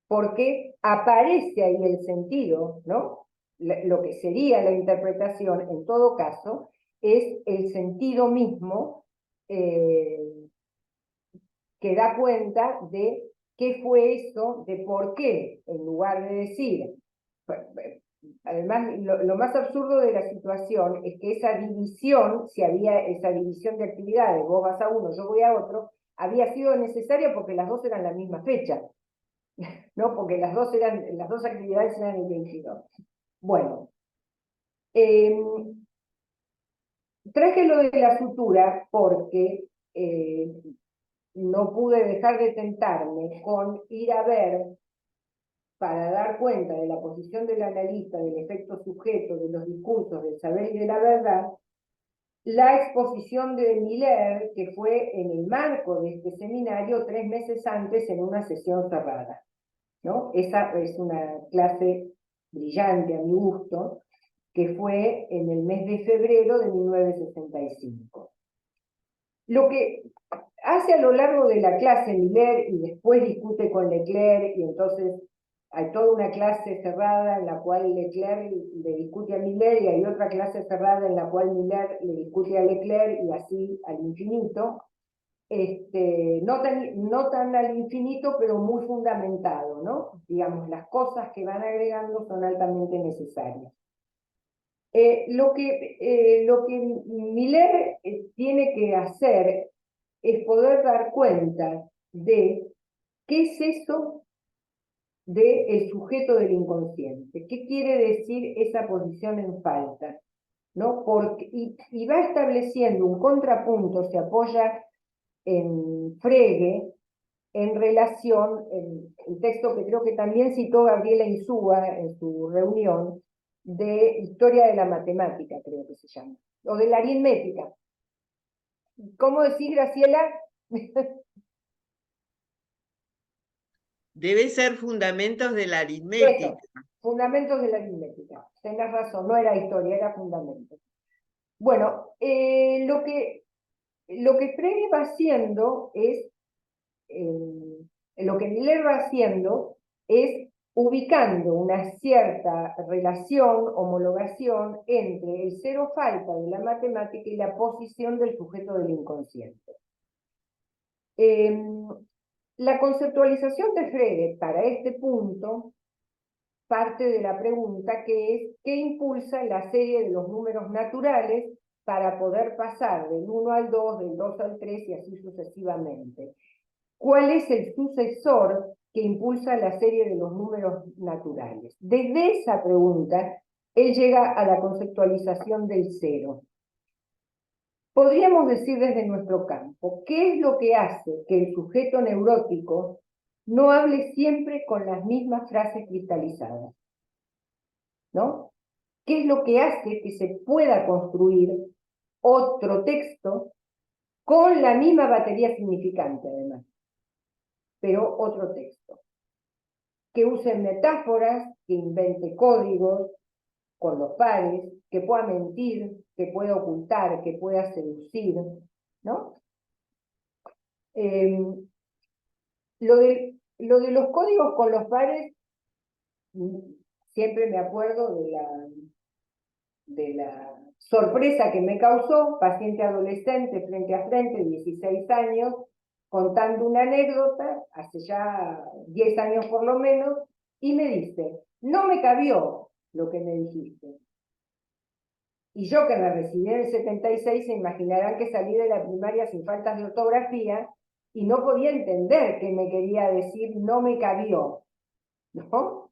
C: porque aparece ahí el sentido, ¿no? Lo que sería la interpretación, en todo caso, es el sentido mismo que da cuenta de qué fue eso, de por qué, en lugar de decir, además, lo más absurdo de la situación es que esa división, si había esa división de actividades, vos vas a uno, yo voy a otro, había sido necesaria porque las dos eran la misma fecha, ¿no? Porque las dos actividades eran el 22. Bueno, traje lo de la sutura porque no pude dejar de tentarme con ir a ver, para dar cuenta de la posición del analista, del efecto sujeto, de los discursos, del saber y de la verdad, la exposición de Miller, que fue en el marco de este seminario 3 meses antes en una sesión cerrada, ¿no? Esa es una clase brillante a mi gusto, que fue en el mes de febrero de 1965. Lo que hace a lo largo de la clase Miller, y después discute con Leclerc, y entonces hay toda una clase cerrada en la cual Leclerc le discute a Miller, y hay otra clase cerrada en la cual Miller le discute a Leclerc, y así al infinito. no tan al infinito, pero muy fundamentado, ¿no? Digamos, las cosas que van agregando son altamente necesarias. Lo que Miller tiene que hacer es poder dar cuenta de qué es eso del sujeto del inconsciente, qué quiere decir esa posición en falta, ¿no? Y va estableciendo un contrapunto, se apoya en Frege, en relación, en el texto que creo que también citó Gabriela Insúa en su reunión, de Historia de la Matemática, creo que se llama, o de la aritmética. ¿Cómo decís, Graciela?
D: Debe ser Fundamentos de la Aritmética.
C: Eso, Fundamentos de la Aritmética. Tenés razón, no era historia, era fundamentos. Bueno, lo que Frege va haciendo es, lo que Miller va haciendo es ubicando una cierta relación, homologación entre el cero falta de la matemática y la posición del sujeto del inconsciente. La conceptualización de Frege para este punto parte de la pregunta que es ¿qué impulsa la serie de los números naturales para poder pasar del 1 al 2, del 2 al 3 y así sucesivamente? ¿Cuál es el sucesor que impulsa la serie de los números naturales? Desde esa pregunta, él llega a la conceptualización del cero. Podríamos decir desde nuestro campo, ¿qué es lo que hace que el sujeto neurótico no hable siempre con las mismas frases cristalizadas? ¿No? ¿Qué es lo que hace que se pueda construir otro texto con la misma batería significante, además, pero otro texto? Que use metáforas, que invente códigos con los pares, que pueda mentir, que pueda ocultar, que pueda seducir, ¿no? Lo de los códigos con los pares, siempre me acuerdo de la sorpresa que me causó, paciente adolescente frente a frente, 16 años, contando una anécdota, hace ya 10 años por lo menos, y me dice, no me cabió lo que me dijiste. Y yo que me recibí en el 76, se imaginarán que salí de la primaria sin faltas de ortografía y no podía entender qué me quería decir, no me cabió, ¿no?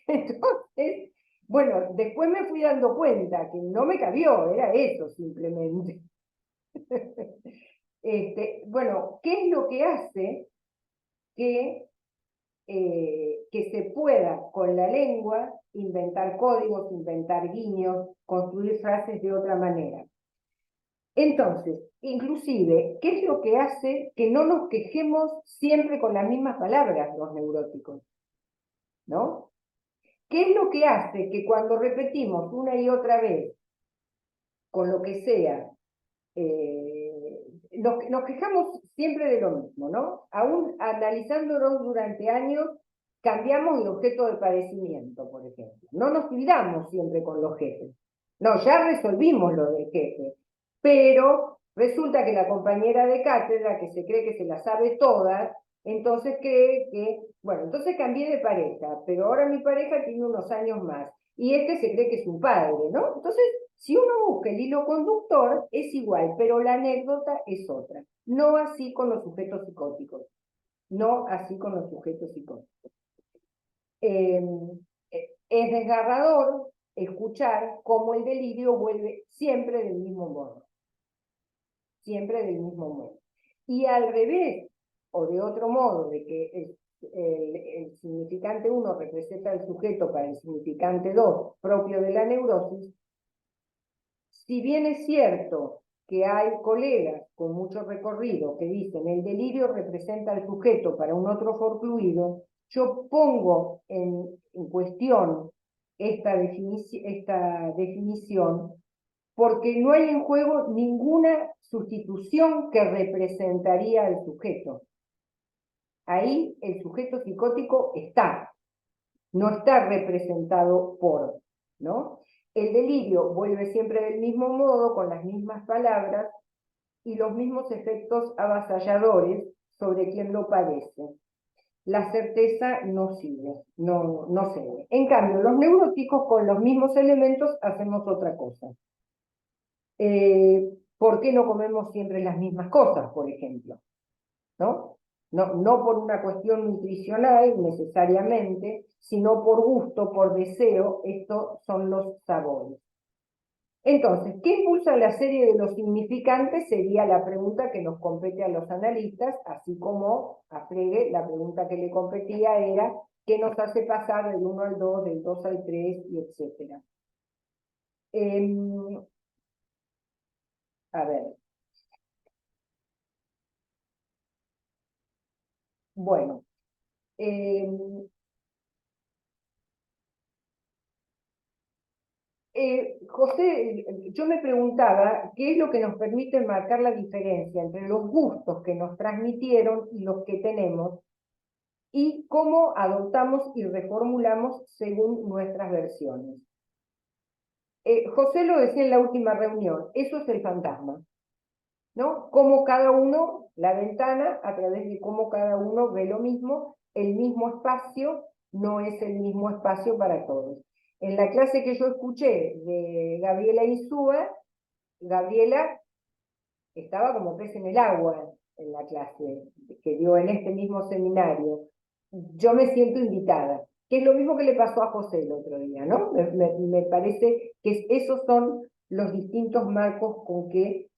C: Entonces, bueno, después me fui dando cuenta que no me cabió, era eso simplemente. Bueno, ¿qué es lo que hace que se pueda con la lengua inventar códigos, inventar guiños, construir frases de otra manera? Entonces, inclusive, ¿qué es lo que hace que no nos quejemos siempre con las mismas palabras los neuróticos? ¿No? ¿Qué es lo que hace que cuando repetimos una y otra vez, con lo que sea, nos quejamos siempre de lo mismo, ¿no? Aún analizándonos durante años, cambiamos el objeto de padecimiento, por ejemplo. No nos tiramos siempre con los jefes. No, ya resolvimos lo del jefe, pero resulta que la compañera de cátedra, que se cree que se las sabe todas, entonces cree que, bueno, entonces cambié de pareja, pero ahora mi pareja tiene unos años más, y este se cree que es un padre, ¿no? Entonces, si uno busca el hilo conductor, es igual, pero la anécdota es otra. No así con los sujetos psicóticos. No así con los sujetos psicóticos. Es desgarrador escuchar cómo el delirio vuelve siempre del mismo modo. Siempre del mismo modo. Y al revés, o de otro modo, de que el significante 1 representa el sujeto para el significante 2 propio de la neurosis, si bien es cierto que hay colegas con mucho recorrido que dicen el delirio representa al sujeto para un otro forfluido, yo pongo en cuestión esta definición porque no hay en juego ninguna sustitución que representaría al sujeto. Ahí el sujeto psicótico está, no está representado por, ¿no? El delirio vuelve siempre del mismo modo, con las mismas palabras, y los mismos efectos avasalladores sobre quien lo padece. La certeza no sirve, no sirve. En cambio, los neuróticos con los mismos elementos hacemos otra cosa. ¿Por qué no comemos siempre las mismas cosas, por ejemplo? ¿No? No por una cuestión nutricional necesariamente, sino por gusto, por deseo. Estos son los sabores. Entonces, ¿qué impulsa la serie de los significantes? Sería la pregunta que nos compete a los analistas, así como a Frege la pregunta que le competía era ¿qué nos hace pasar del 1 al 2, del 2 al 3, y etcétera? A ver. Bueno. José, yo me preguntaba qué es lo que nos permite marcar la diferencia entre los gustos que nos transmitieron y los que tenemos, y cómo adoptamos y reformulamos según nuestras versiones. José lo decía en la última reunión, eso es el fantasma, ¿no? Cómo cada uno, la ventana, a través de cómo cada uno ve lo mismo, el mismo espacio no es el mismo espacio para todos. En la clase que yo escuché de Gabriela Insúa, Gabriela estaba como pez en el agua en la clase que dio en este mismo seminario. Yo me siento invitada, que es lo mismo que le pasó a José el otro día, ¿no? Me parece que esos son los distintos marcos con que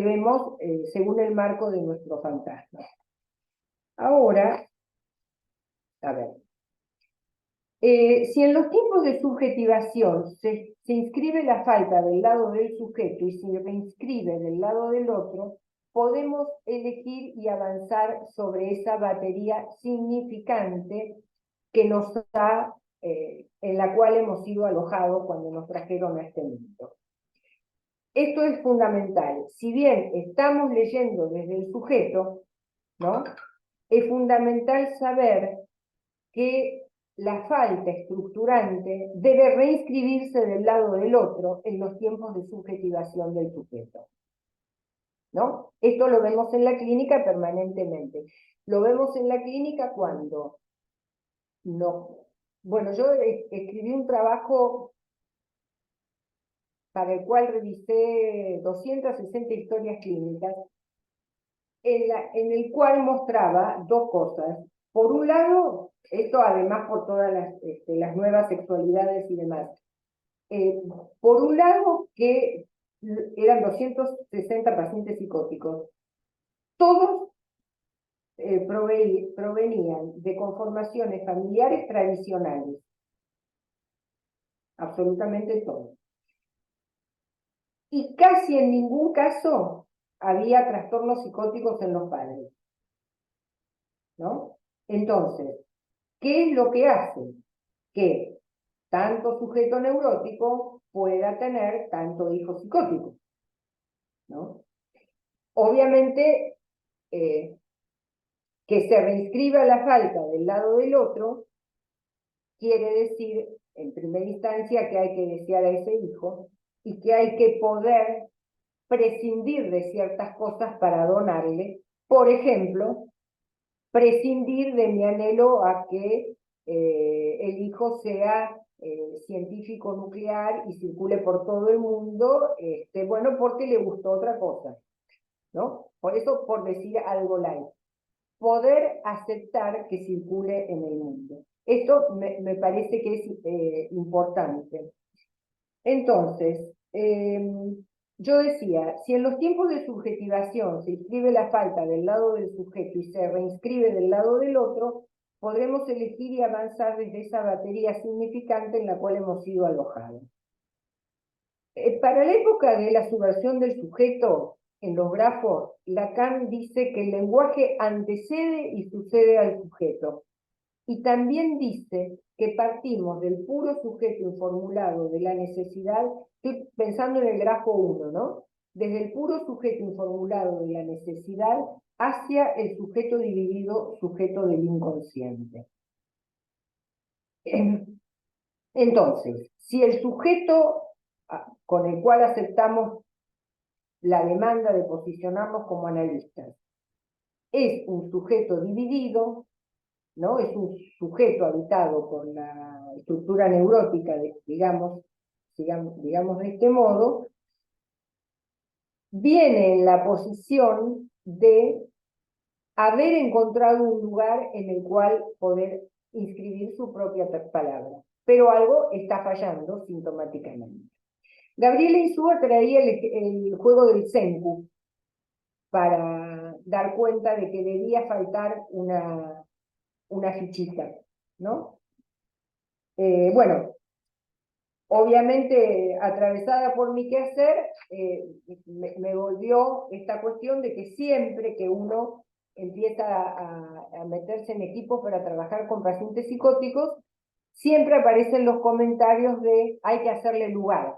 C: vemos según el marco de nuestro fantasma. Ahora, a ver, si en los tiempos de subjetivación se inscribe la falta del lado del sujeto y se reinscribe del lado del otro, podemos elegir y avanzar sobre esa batería significante que en la cual hemos sido alojados cuando nos trajeron a este mundo. Esto es fundamental. Si bien estamos leyendo desde el sujeto, ¿no? Es fundamental saber que la falta estructurante debe reinscribirse del lado del otro en los tiempos de subjetivación del sujeto, ¿no? Esto lo vemos en la clínica permanentemente. Lo vemos en la clínica cuando no. Bueno, yo escribí un trabajo para el cual revisé 260 historias clínicas, en el cual mostraba dos cosas. Por un lado, esto además por todas las nuevas sexualidades y demás. Por un lado, que eran 260 pacientes psicóticos. Todos provenían de conformaciones familiares tradicionales. Absolutamente todos. Y casi en ningún caso había trastornos psicóticos en los padres, ¿no? Entonces, ¿qué es lo que hace? Que tanto sujeto neurótico pueda tener tanto hijo psicótico, ¿no? Obviamente, que se reinscriba la falta del lado del otro quiere decir, en primera instancia, que hay que desear a ese hijo y que hay que poder prescindir de ciertas cosas para donarle. Por ejemplo, prescindir de mi anhelo a que el hijo sea científico nuclear y circule por todo el mundo, bueno, porque le gustó otra cosa, ¿no? Por eso, por decir algo light, poder aceptar que circule en el mundo. Esto me parece que es importante. Entonces, yo decía, si en los tiempos de subjetivación se inscribe la falta del lado del sujeto y se reinscribe del lado del otro, podremos elegir y avanzar desde esa batería significante en la cual hemos sido alojados. Para la época de la subversión del sujeto, en los grafos, Lacan dice que el lenguaje antecede y sucede al sujeto. Y también dice que partimos del puro sujeto informulado de la necesidad, estoy pensando en el grafo 1, ¿no? Desde el puro sujeto informulado de la necesidad hacia el sujeto dividido, sujeto del inconsciente. Entonces, si el sujeto con el cual aceptamos la demanda de posicionarnos como analistas. Es un sujeto dividido, ¿no? Es un sujeto habitado por la estructura neurótica, digamos de este modo, viene en la posición de haber encontrado un lugar en el cual poder inscribir su propia palabra. Pero algo está fallando sintomáticamente. Gabriela Insúa traía el juego del Senku para dar cuenta de que debía faltar una fichita, ¿no? Bueno, obviamente atravesada por mi quehacer, me volvió esta cuestión de que siempre que uno empieza a meterse en equipos para trabajar con pacientes psicóticos, siempre aparecen los comentarios de hay que hacerle lugar,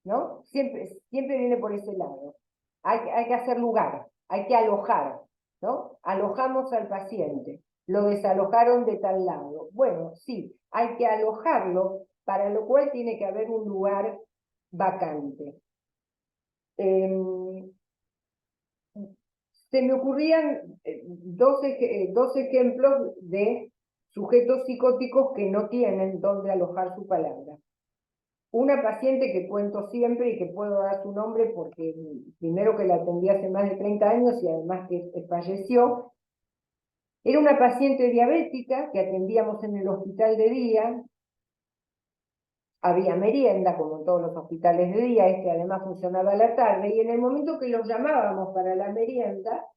C: ¿no? Siempre viene por ese lado. Hay que hacer lugar, hay que alojar, ¿no? Alojamos al paciente, lo desalojaron de tal lado. Bueno, sí, hay que alojarlo, para lo cual tiene que haber un lugar vacante. Se me ocurrían dos ejemplos de sujetos psicóticos que no tienen dónde alojar su palabra. Una paciente que cuento siempre y que puedo dar su nombre porque primero que la atendí hace más de 30 años y además que falleció, era una paciente diabética que atendíamos en el hospital de día. Había merienda, como en todos los hospitales de día, este además funcionaba a la tarde, y en el momento que los llamábamos para la merienda,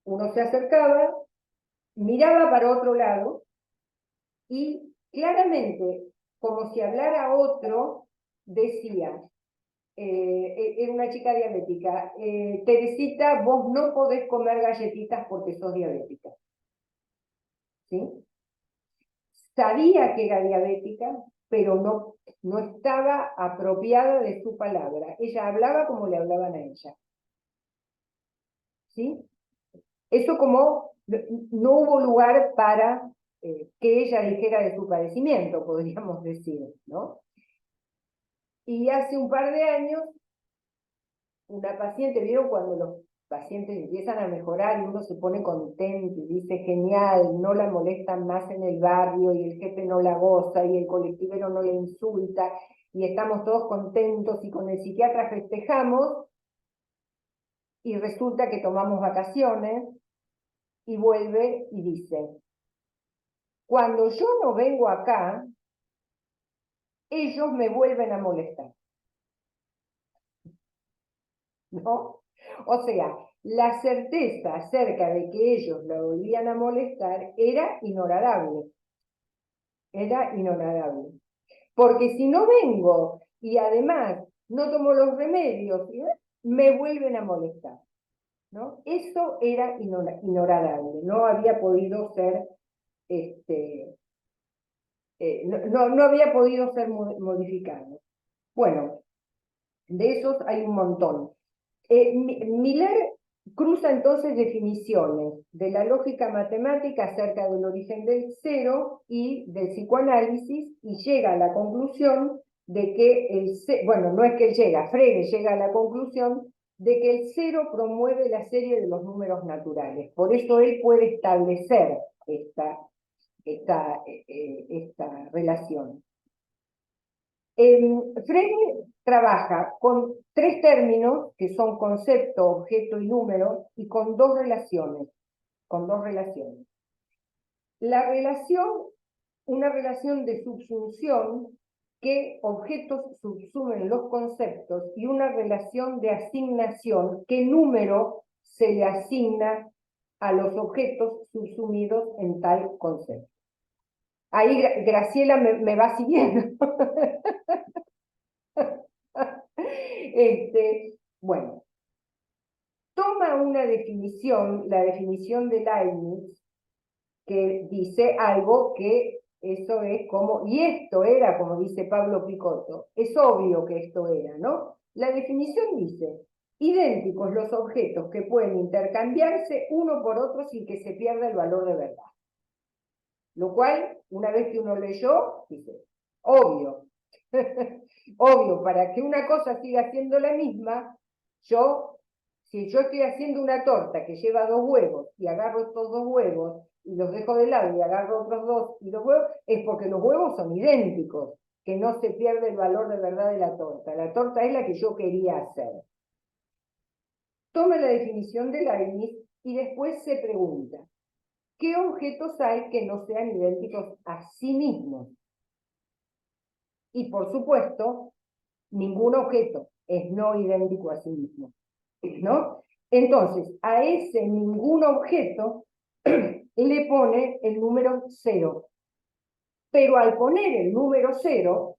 C: uno se acercaba, miraba para otro lado, y claramente, como si hablara otro, decía, era una chica diabética, Teresita, vos no podés comer galletitas porque sos diabética. ¿Sí? Sabía que era diabética, pero no estaba apropiada de su palabra. Ella hablaba como le hablaban a ella. ¿Sí? Eso como no hubo lugar para que ella dijera de su padecimiento, podríamos decir, ¿no? Y hace un par de años, una paciente, ¿vieron cuando los pacientes empiezan a mejorar y uno se pone contento y dice, genial, no la molestan más en el barrio y el jefe no la goza y el colectivero no la insulta y estamos todos contentos y con el psiquiatra festejamos y resulta que tomamos vacaciones y vuelve y dice, cuando yo no vengo acá, ellos me vuelven a molestar. ¿No? O sea, la certeza acerca de que ellos la volvían a molestar era ignorable. Era ignorable. Porque si no vengo y además no tomo los remedios, me vuelven a molestar, ¿no? Eso era ignorable. No había podido ser, no había podido ser modificado. Bueno, de esos hay un montón. Miller cruza entonces definiciones de la lógica matemática acerca del origen del cero y del psicoanálisis y llega a la conclusión de que bueno, no es que llega, Frege llega a la conclusión de que el cero promueve la serie de los números naturales. Por eso él puede establecer esta relación. Frege trabaja con tres términos que son concepto, objeto y número y con dos relaciones. Una relación de subsunción que objetos subsumen los conceptos y una relación de asignación que número se le asigna a los objetos subsumidos en tal concepto. Ahí Graciela me va siguiendo. Bueno, toma una definición, la definición de Leibniz, que dice algo que eso es como, y esto era, como dice Pablo Picotto, es obvio que esto era, ¿no? La definición dice, idénticos los objetos que pueden intercambiarse uno por otro sin que se pierda el valor de verdad. Lo cual, una vez que uno leyó, dice, obvio. obvio, para que una cosa siga siendo la misma, si yo estoy haciendo una torta que lleva 2 huevos y agarro estos 2 huevos y los dejo de lado y agarro otros 2 y los huevos, es porque los huevos son idénticos, que no se pierde el valor de verdad de la torta. La torta es la que yo quería hacer. Toma la definición de Leibniz y después se pregunta, ¿qué objetos hay que no sean idénticos a sí mismos? Y por supuesto, ningún objeto es no idéntico a sí mismo, ¿no? Entonces, a ese ningún objeto le pone el número 0. Pero al poner el número 0,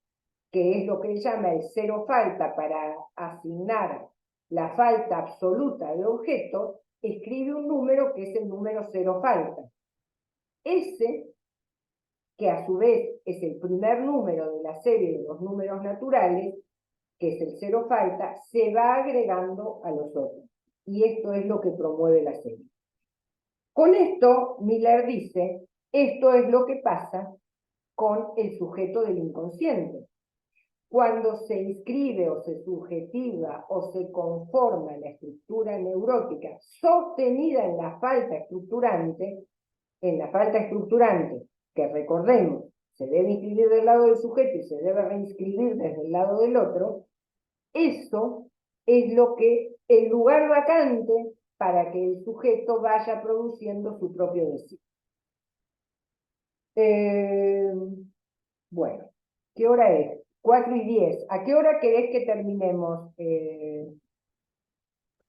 C: que es lo que él llama el cero falta para asignar la falta absoluta de objetos, escribe un número que es el número 0 falta. Ese, que a su vez es el primer número de la serie de los números naturales, que es el 0 falta, se va agregando a los otros. Y esto es lo que promueve la serie. Con esto, Miller dice, esto es lo que pasa con el sujeto del inconsciente. Cuando se inscribe o se subjetiva o se conforma la estructura neurótica sostenida en la falta estructurante, que recordemos, se debe inscribir del lado del sujeto y se debe reinscribir desde el lado del otro, eso es lo que, el lugar vacante para que el sujeto vaya produciendo su propio deseo. Bueno, ¿qué hora es? 4:10. ¿A qué hora querés que terminemos?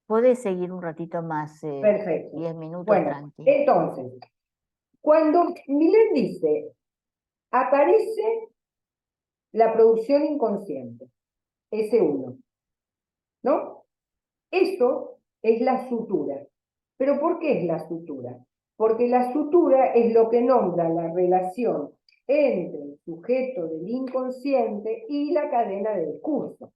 B: Podés seguir un ratito más,
C: Perfecto.
B: 10 minutos,
C: Bueno,
B: tranqui.
C: entonces, cuando Miller dice, aparece la producción inconsciente, S1, ¿no? Eso es la sutura. ¿Pero por qué es la sutura? Porque la sutura es lo que nombra la relación entre el sujeto del inconsciente y la cadena de discurso,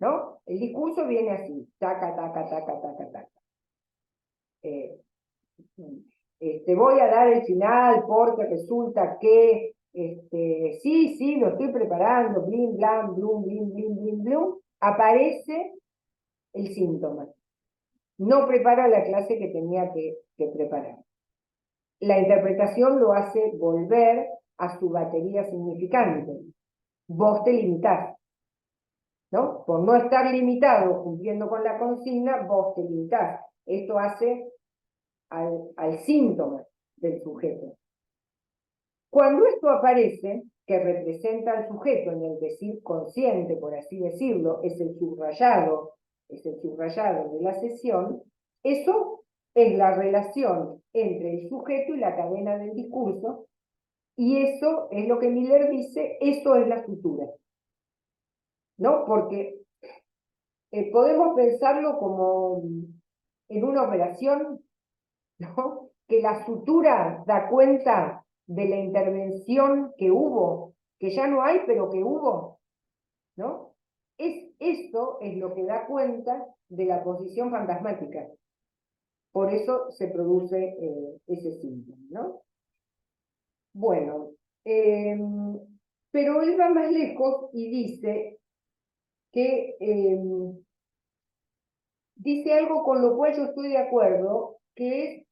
C: ¿no? El discurso viene así, taca, taca, taca, taca, taca. Voy a dar el final porque resulta que, sí, lo estoy preparando, blim, blam, blum, blim, blim, blim, blum, aparece el síntoma. No prepara la clase que tenía que preparar. La interpretación lo hace volver a su batería significante. Vos te limitás, ¿no? Por no estar limitado cumpliendo con la consigna, vos te limitás. Esto hace al síntoma del sujeto. Cuando esto aparece, que representa al sujeto en el decir consciente, por así decirlo, es el subrayado de la sesión, eso es la relación entre el sujeto y la cadena del discurso, y eso es lo que Miller dice, eso es la sutura, ¿no? Porque podemos pensarlo como en una operación, ¿no? Que la sutura da cuenta de la intervención que hubo, que ya no hay, pero que hubo, ¿no? Esto es lo que da cuenta de la posición fantasmática. Por eso se produce ese síntoma, ¿no? Bueno, pero él va más lejos y dice que dice algo con lo cual yo estoy de acuerdo, que es,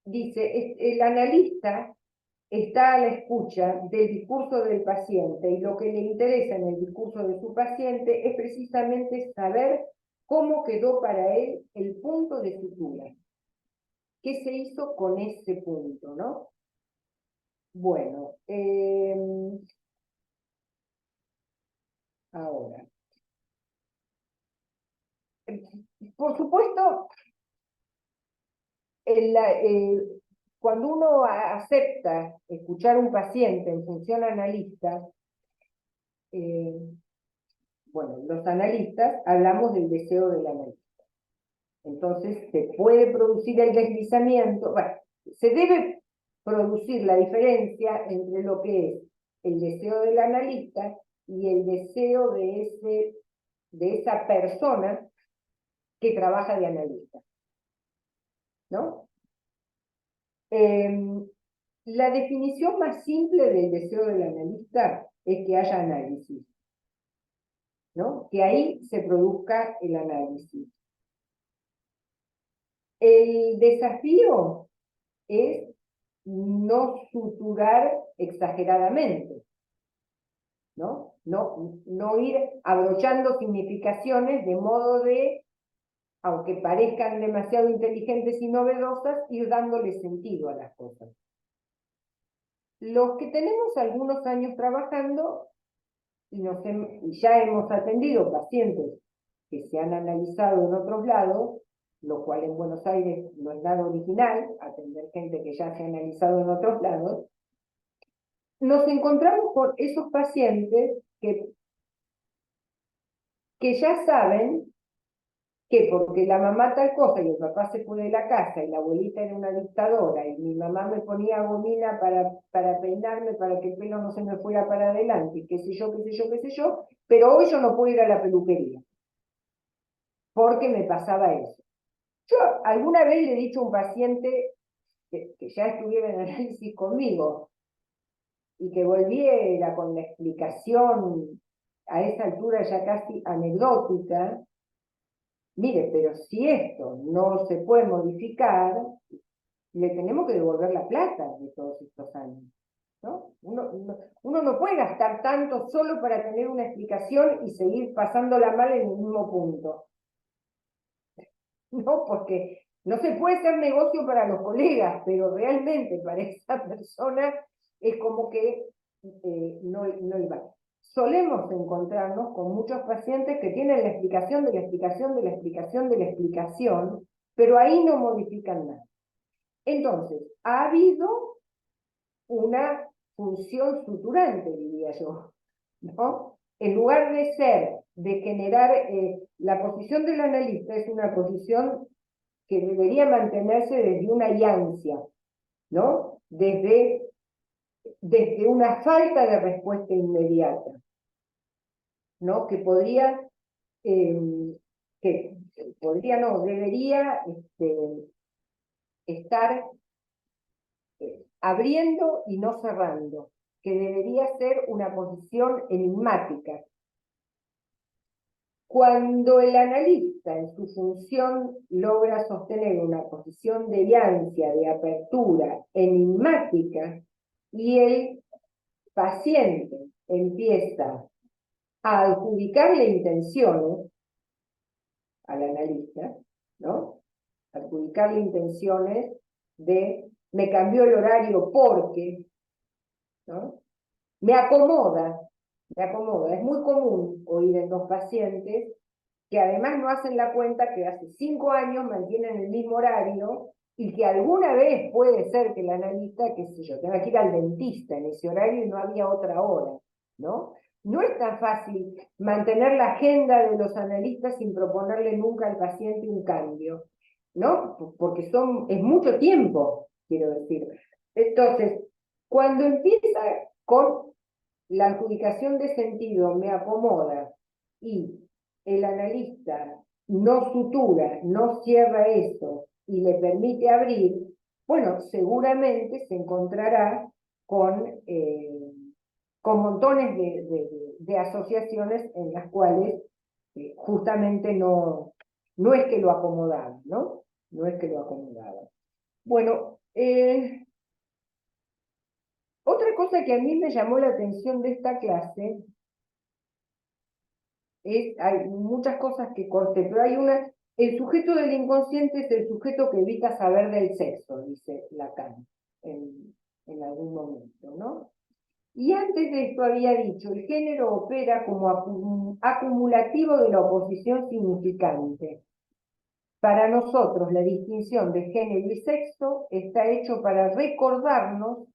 C: dice, el analista está a la escucha del discurso del paciente y lo que le interesa en el discurso de su paciente es precisamente saber cómo quedó para él el punto de sutura. ¿Qué se hizo con ese punto, no? Bueno, ahora. Por supuesto, cuando uno acepta escuchar a un paciente en función analista, bueno, los analistas hablamos del deseo del analista. Entonces, se puede producir el deslizamiento, bueno, se debe producir la diferencia entre lo que es el deseo del analista y el deseo de esa persona que trabaja de analista, ¿no? La definición más simple del deseo del analista es que haya análisis. ¿no? Que ahí se produzca el análisis. El desafío es no suturar exageradamente, ¿no? No ir abrochando significaciones de modo de, aunque parezcan demasiado inteligentes y novedosas, ir dándole sentido a las cosas. Los que tenemos algunos años trabajando y ya hemos atendido pacientes que se han analizado en otros lados, lo cual en Buenos Aires no es nada original, atender gente que ya se ha analizado en otros lados, nos encontramos con esos pacientes que ya saben que porque la mamá tal cosa y el papá se fue de la casa y la abuelita era una dictadora y mi mamá me ponía gomina para peinarme, para que el pelo no se me fuera para adelante, y qué sé yo, qué sé yo, qué sé yo, pero hoy yo no puedo ir a la peluquería porque me pasaba eso. Yo alguna vez le he dicho a un paciente que ya estuviera en análisis conmigo y que volviera con la explicación a esa altura ya casi anecdótica, mire, pero si esto no se puede modificar, le tenemos que devolver la plata de todos estos años, ¿no? Uno no puede gastar tanto solo para tener una explicación y seguir pasándola mal en el mismo punto. No, porque no se puede hacer negocio para los colegas, pero realmente para esa persona es como que no iba. Solemos encontrarnos con muchos pacientes que tienen la explicación de la explicación de la explicación de la explicación, pero ahí no modifican nada. Entonces, ha habido una función suturante, diría yo, ¿no? En lugar de generar, la posición del analista es una posición que debería mantenerse desde una yancia, ¿no? Desde una falta de respuesta inmediata, ¿no? Debería estar abriendo y no cerrando, que debería ser una posición enigmática. Cuando el analista en su función logra sostener una posición de yancia, de apertura enigmática, y el paciente empieza a adjudicarle intenciones al analista, ¿no? Adjudicarle intenciones de me cambió el horario porque, ¿no? Me acomoda. Es muy común oír en los pacientes que además no hacen la cuenta que hace 5 años mantienen el mismo horario y que alguna vez puede ser que el analista, qué sé yo, tenga que ir al dentista en ese horario y no había otra hora, ¿no? No es tan fácil mantener la agenda de los analistas sin proponerle nunca al paciente un cambio, ¿no? Porque es mucho tiempo, quiero decir. Entonces, cuando empieza con la adjudicación de sentido me acomoda y el analista no sutura, no cierra eso y le permite abrir, bueno, seguramente se encontrará con montones de asociaciones en las cuales justamente no es que lo acomodaba, ¿no? No es que lo acomodaba. Bueno, otra cosa que a mí me llamó la atención de esta clase hay muchas cosas que corté, pero hay el sujeto del inconsciente es el sujeto que evita saber del sexo, dice Lacan en algún momento, ¿no? Y antes de esto había dicho, el género opera como acumulativo de la oposición significante. Para nosotros, la distinción de género y sexo está hecho para recordarnos,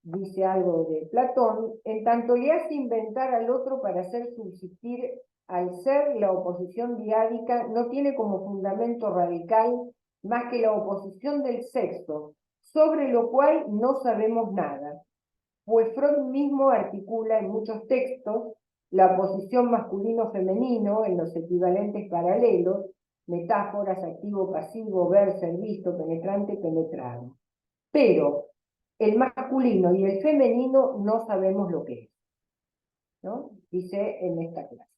C: dice algo de Platón, en tanto le hace inventar al otro para hacer subsistir al ser, la oposición diádica no tiene como fundamento radical más que la oposición del sexo, sobre lo cual no sabemos nada, pues Freud mismo articula en muchos textos la oposición masculino-femenino en los equivalentes paralelos, metáforas, activo-pasivo, ver, ser visto, penetrante, penetrado. Pero el masculino y el femenino no sabemos lo que es. ¿no? Hice en esta clase.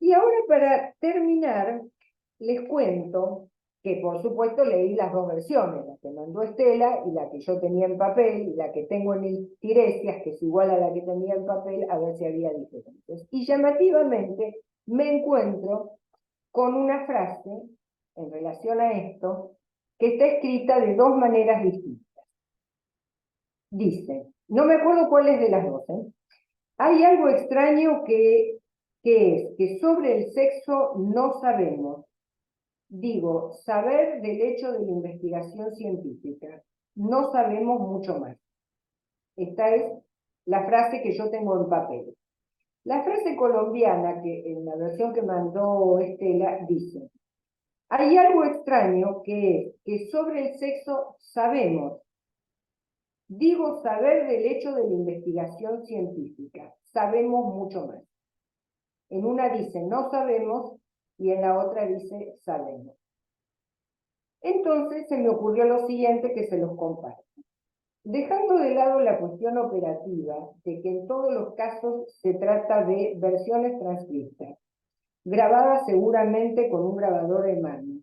C: Y ahora para terminar, les cuento que por supuesto leí las dos versiones, la que mandó Estela y la que yo tenía en papel, y la que tengo en el Tiresias, que es igual a la que tenía en papel, a ver si había diferencias. Y llamativamente me encuentro con una frase en relación a esto, que está escrita de dos maneras distintas. Dice, no me acuerdo cuál es de las dos, ¿eh? Hay algo extraño que es que sobre el sexo no sabemos. Digo, saber del hecho de la investigación científica. No sabemos mucho más. Esta es la frase que yo tengo en papel. La frase colombiana, que en la versión que mandó Estela, dice, hay algo extraño que es que sobre el sexo sabemos. Digo, saber del hecho de la investigación científica. Sabemos mucho más. En una dice no sabemos y en la otra dice sabemos. Entonces se me ocurrió lo siguiente que se los comparto. Dejando de lado la cuestión operativa de que en todos los casos se trata de versiones transcritas, grabadas seguramente con un grabador de mano,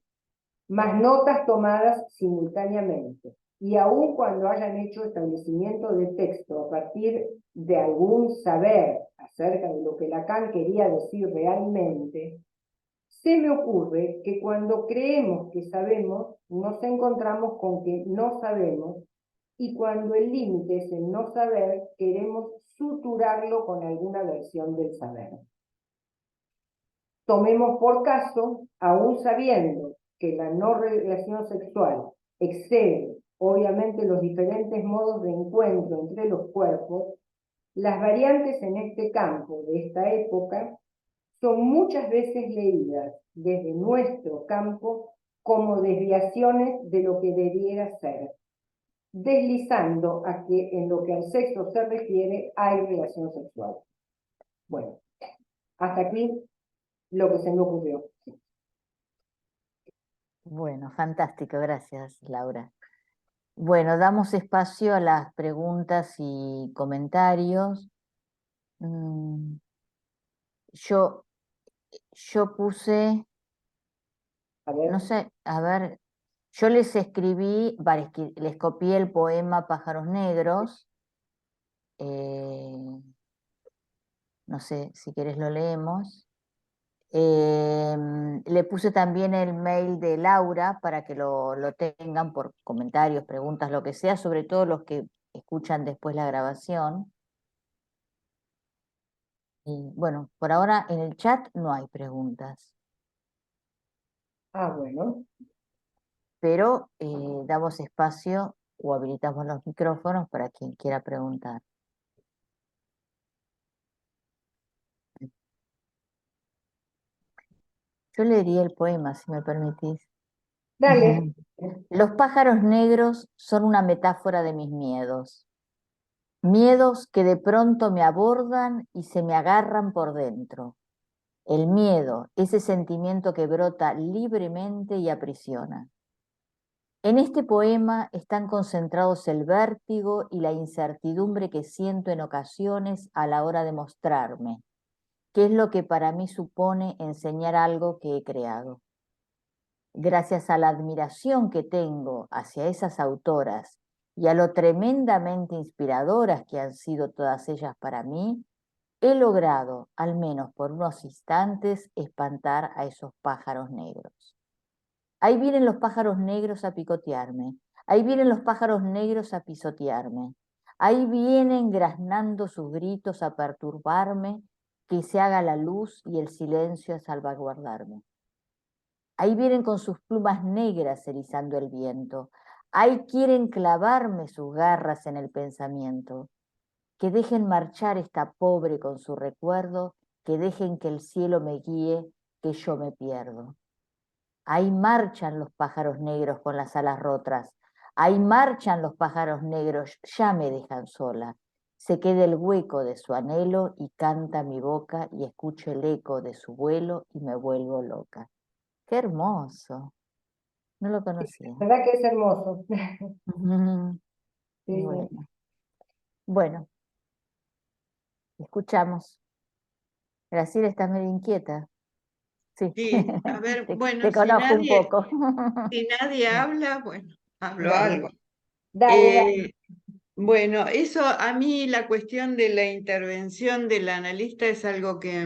C: más notas tomadas simultáneamente, y aun cuando hayan hecho establecimiento de texto a partir de algún saber acerca de lo que Lacan quería decir realmente, se me ocurre que cuando creemos que sabemos, nos encontramos con que no sabemos, y cuando el límite es el no saber, queremos suturarlo con alguna versión del saber. Tomemos por caso, aún sabiendo que la no relación sexual excede, obviamente, los diferentes modos de encuentro entre los cuerpos, las variantes en este campo de esta época son muchas veces leídas desde nuestro campo como desviaciones de lo que debiera ser, deslizando a que en lo que al sexo se refiere hay relación sexual. Bueno, hasta aquí lo que se me ocurrió.
B: Bueno, fantástico, gracias, Laura. Bueno, damos espacio a las preguntas y comentarios. Yo puse,
C: A ver.
B: no sé, a ver, yo les escribí, les copié el poema Pájaros Negros. No sé, si querés lo leemos. Le puse también el mail de Laura para que lo tengan por comentarios, preguntas, lo que sea, sobre todo los que escuchan después la grabación. Y bueno, por ahora en el chat no hay preguntas,
C: Ah, bueno.
B: pero damos espacio o habilitamos los micrófonos para quien quiera preguntar. Yo leería el poema, si me permitís.
C: Dale.
B: Los pájaros negros son una metáfora de mis miedos. Miedos que de pronto me abordan y se me agarran por dentro. El miedo, ese sentimiento que brota libremente y aprisiona. En este poema están concentrados el vértigo y la incertidumbre que siento en ocasiones a la hora de mostrarme, que es lo que para mí supone enseñar algo que he creado. Gracias a la admiración que tengo hacia esas autoras y a lo tremendamente inspiradoras que han sido todas ellas para mí, he logrado, al menos por unos instantes, espantar a esos pájaros negros. Ahí vienen los pájaros negros a picotearme, ahí vienen los pájaros negros a pisotearme, ahí vienen graznando sus gritos a perturbarme, que se haga la luz y el silencio a salvaguardarme. Ahí vienen con sus plumas negras erizando el viento. Ahí quieren clavarme sus garras en el pensamiento. Que dejen marchar esta pobre con su recuerdo, que dejen que el cielo me guíe, que yo me pierdo. Ahí marchan los pájaros negros con las alas rotas. Ahí marchan los pájaros negros, ya me dejan sola. Se queda el hueco de su anhelo y canta mi boca y escucho el eco de su vuelo y me vuelvo loca. ¡Qué hermoso! No lo conocía.
C: La verdad que es hermoso. Sí,
B: Bueno. Bueno, Escuchamos. Graciela, estás medio inquieta. Sí,
D: Sí, a ver, bueno,
B: te conozco un poco.
D: si nadie habla, bueno, hablo
B: Dale.
D: algo.
C: Dale, dale.
D: Bueno, eso a mí la cuestión de la intervención del analista es algo que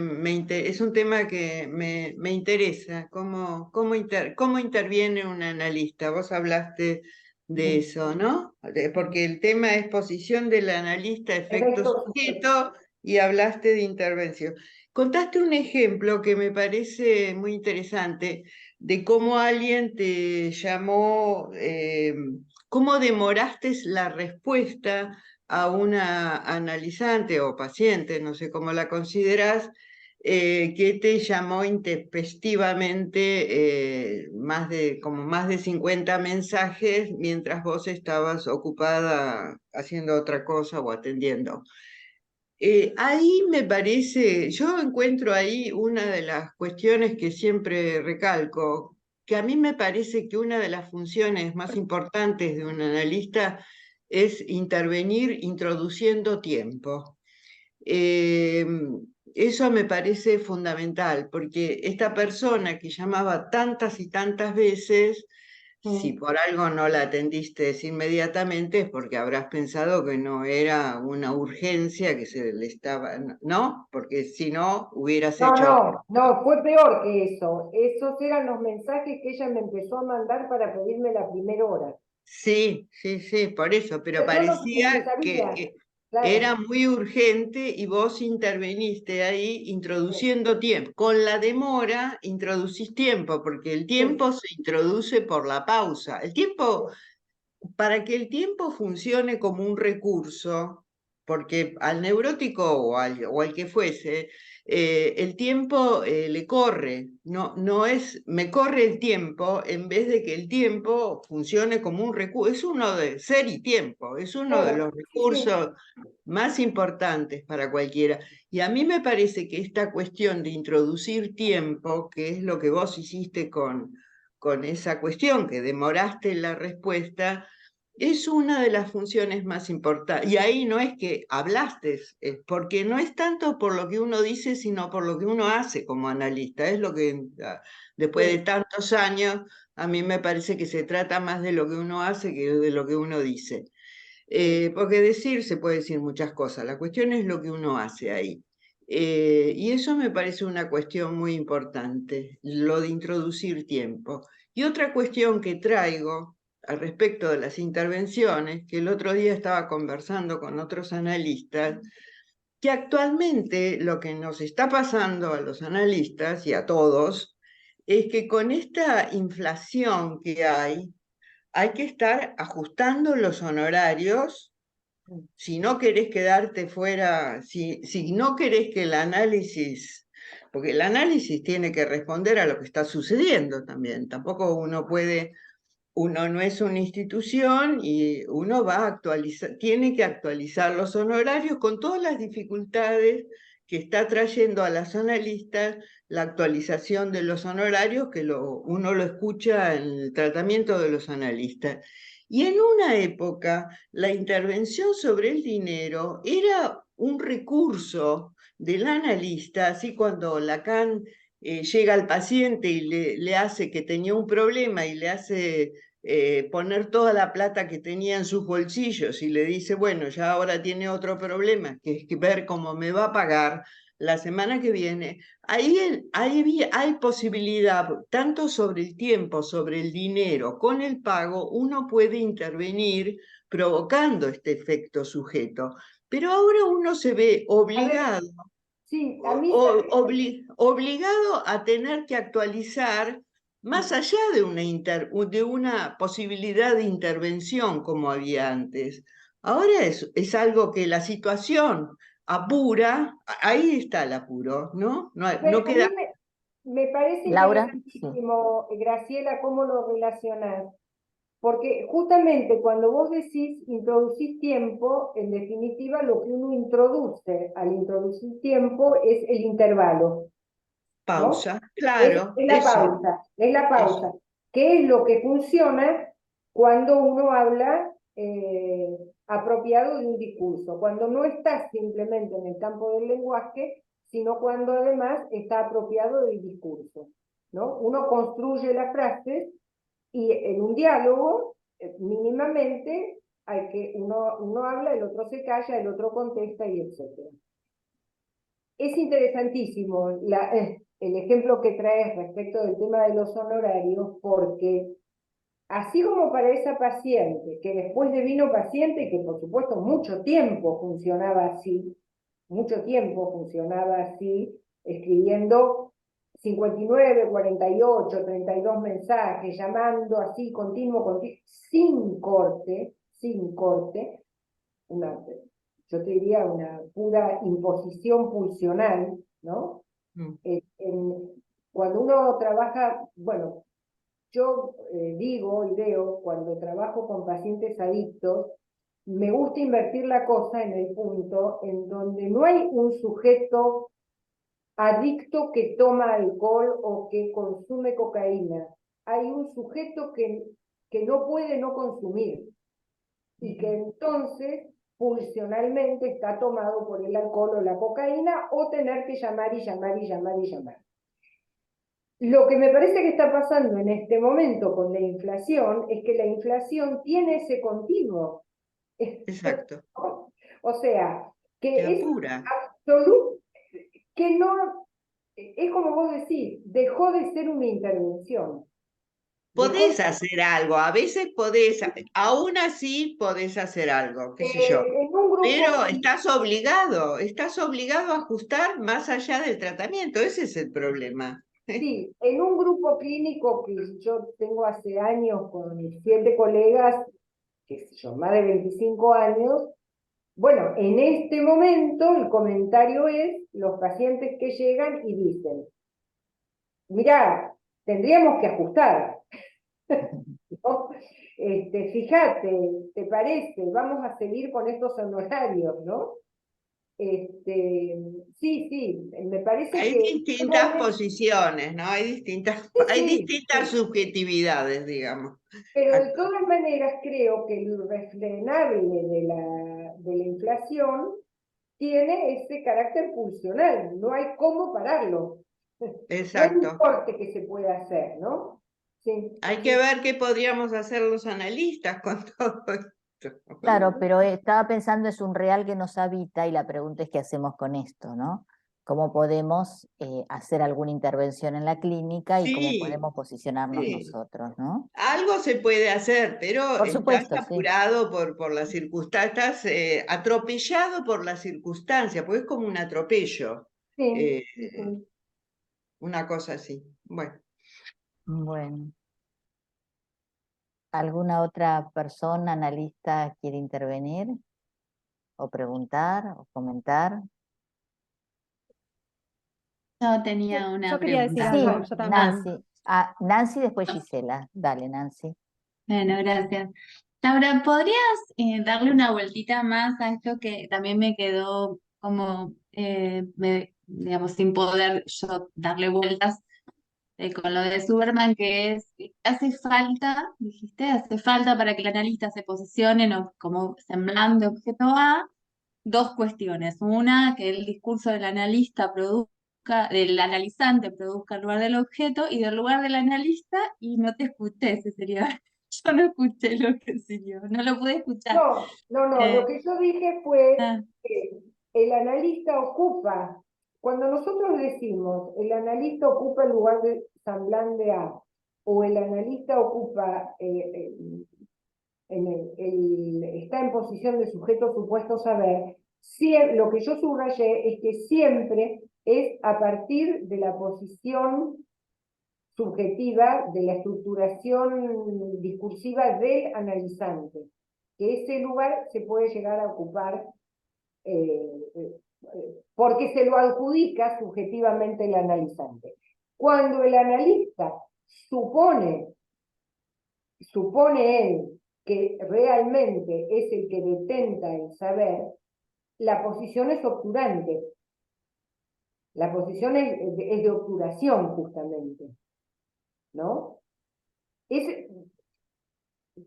D: es un tema que me interesa, cómo interviene un analista. Vos hablaste de eso, ¿no? Porque el tema es posición del analista, efecto
C: Efecto
D: sujeto, y hablaste de intervención. Contaste un ejemplo que me parece muy interesante de cómo alguien te llamó. ¿Cómo demoraste la respuesta a una analizante o paciente, no sé cómo la considerás, que te llamó intempestivamente como más de 50 mensajes mientras vos estabas ocupada haciendo otra cosa o atendiendo? Ahí me parece, yo encuentro ahí una de las cuestiones que siempre recalco, que a mí me parece que una de las funciones más importantes de un analista es intervenir introduciendo tiempo. Eh, Eso me parece fundamental, porque esta persona que llamaba tantas y tantas veces, si por algo no la atendiste inmediatamente es porque habrás pensado que no era una urgencia que se le estaba, ¿no? Porque si no, hubieras
C: No,
D: hecho otra
C: no, no, fue peor que eso. Esos eran los mensajes que ella me empezó a mandar para pedirme la primera hora.
D: Sí, sí, sí, por eso, pero
C: Yo no, ni
D: parecía que
C: sabía,
D: era
C: claro.
D: muy urgente y vos interveniste ahí
C: Sí,
D: introduciendo tiempo. Con la demora introducís tiempo, porque el
C: sí,
D: tiempo se introduce por la pausa. El tiempo, para que el tiempo funcione como un recurso, porque al neurótico o al que fuese, el tiempo le corre, no es, me corre el tiempo en vez de que el tiempo funcione como un recurso. Es uno de ser y tiempo, es uno de
C: claro,
D: los
C: sí, sí.
D: recursos más importantes para cualquiera. Y a mí me parece que esta cuestión de introducir tiempo, que es lo que vos hiciste con esa cuestión, que demoraste la respuesta, es una de las funciones más importantes. Y ahí no es que hablaste, porque no es tanto por lo que uno dice, sino por lo que uno hace como analista. Es lo que después de
C: Sí,
D: tantos años, a mí me parece que se trata más de lo que uno hace que de lo que uno dice. Porque decir se puede decir muchas cosas, la cuestión es lo que uno hace ahí. Y eso me parece una cuestión muy importante, lo de introducir tiempo. Y otra cuestión que traigo al respecto de las intervenciones, que el otro día estaba conversando con otros analistas, que actualmente lo que nos está pasando a los analistas y a todos es que con esta inflación que hay que estar ajustando los honorarios si no querés quedarte fuera, si no querés que el análisis, porque el análisis tiene que responder a lo que está sucediendo también, tampoco uno no es una institución y uno va a actualizar, tiene que actualizar los honorarios con todas las dificultades que está trayendo a las analistas la actualización de los honorarios, que uno lo escucha en el tratamiento de los analistas. Y en una época, la intervención sobre el dinero era un recurso del analista, así cuando Lacan llega al paciente y le hace que tenía un problema y le hace poner toda la plata que tenía en sus bolsillos y le dice, bueno, ya ahora tiene otro problema, que es que ver cómo me va a pagar la semana que viene. Ahí hay posibilidad, tanto sobre el tiempo, sobre el dinero, con el pago, uno puede intervenir provocando este efecto sujeto. Pero ahora uno se ve
C: a ver,
D: obligado
C: sí, a mí, ¿sabes?
D: obligado a tener que actualizar más allá de una posibilidad de intervención como había antes. Ahora es algo que la situación apura, ahí está el apuro, ¿no? No,
C: A
D: no
C: ver,
D: queda.
C: me parece
B: Laura, sí.
C: interesantísimo, Graciela, cómo lo relacionás. Porque justamente cuando vos decís introducir tiempo, en definitiva lo que uno introduce al introducir tiempo es el intervalo, ¿no?
D: Pausa, claro, eso,
C: Es la
D: eso.
C: pausa. ¿Qué es lo que funciona cuando uno habla apropiado de un discurso, cuando no está simplemente en el campo del lenguaje, sino cuando además está apropiado del discurso, ¿no? Uno construye las frases y en un diálogo, mínimamente, hay que uno habla, el otro se calla, el otro contesta y etc. Es interesantísimo el ejemplo que traes respecto del tema de los honorarios, porque así como para esa paciente, que después devino paciente, que por supuesto mucho tiempo funcionaba así, escribiendo 59, 48, 32 mensajes, llamando así, continuo, sin corte, yo te diría una pura imposición pulsional, ¿no? Cuando uno trabaja, bueno, yo digo y veo, cuando trabajo con pacientes adictos, me gusta invertir la cosa en el punto en donde no hay un sujeto adicto que toma alcohol o que consume cocaína. Hay un sujeto que no puede no consumir y que entonces pulsionalmente está tomado por el alcohol o la cocaína o tener que llamar y llamar y llamar y llamar. Lo que me parece que está pasando en este momento con la inflación es que la inflación tiene ese continuo.
D: Exacto.
C: O sea, que
D: Te
C: es
D: apura.
C: absoluto, que no, es como vos decís, dejó de ser una intervención.
D: Podés hacer algo, a veces podés, aún así podés hacer algo, qué sé yo.
C: En un grupo,
D: Pero estás obligado a ajustar más allá del tratamiento, ese es el problema.
C: sí, en un grupo clínico que yo tengo hace años con 7 colegas, qué sé yo, más de 25 años, bueno, en este momento el comentario es los pacientes que llegan y dicen, mirá, tendríamos que ajustar, ¿no? Fíjate, ¿te parece? Vamos a seguir con estos honorarios, ¿no? Sí, me parece
D: Hay
C: que...
D: distintas posiciones, ¿no? Hay
C: Sí,
D: distintas
C: sí.
D: subjetividades, digamos.
C: Pero de todas maneras creo que lo irrefrenable de la inflación tiene ese carácter pulsional, no hay cómo pararlo. No hay un
D: Exacto.
C: corte que se pueda hacer, ¿no? Sí,
D: Hay que
C: sí.
D: ver qué podríamos hacer los analistas con todo esto.
B: Claro, pero estaba pensando, es un real que nos habita y la pregunta es qué hacemos con esto, ¿no? ¿Cómo podemos hacer alguna intervención en la clínica y cómo
D: Sí,
B: podemos posicionarnos
D: sí.
B: nosotros, ¿no?
D: Algo se puede hacer, pero
B: Por
D: estás
B: supuesto, sí.
D: apurado por las circunstancias, estás atropellado por las circunstancias, porque es como un atropello,
C: Sí,
D: eh,
C: sí, sí.
D: una cosa así. Bueno,
B: Bueno, ¿alguna otra persona, analista, quiere intervenir o preguntar o comentar?
E: Yo tenía
F: Yo
E: una
F: quería decir
E: pregunta.
B: Sí,
F: algo, yo también.
B: Nancy. Ah, Nancy, después Gisela. Dale, Nancy.
E: Bueno, gracias. Laura, ¿podrías darle una vueltita más a esto que también me quedó como, digamos, sin poder yo darle vueltas con lo de Superman, que es, hace falta, dijiste, hace falta para que el analista se posicione como semblante objeto A, dos cuestiones. Una, que el discurso del analista produzca, del analizante produzca el lugar del objeto y del lugar del analista, y no te escuché, ese sería, yo no escuché lo que siguió, no lo pude escuchar.
C: No, lo
E: Eh,
C: que yo dije fue
E: ah,
C: que el analista ocupa, cuando nosotros decimos el analista ocupa el lugar de semblante A, o el analista ocupa está en posición de sujeto supuesto saber, lo que yo subrayé es que siempre es a partir de la posición subjetiva, de la estructuración discursiva del analizante, que ese lugar se puede llegar a ocupar porque se lo adjudica subjetivamente el analizante. Cuando el analista supone él que realmente es el que detenta el saber, la posición es obturante. La posición es de obturación, justamente, ¿no?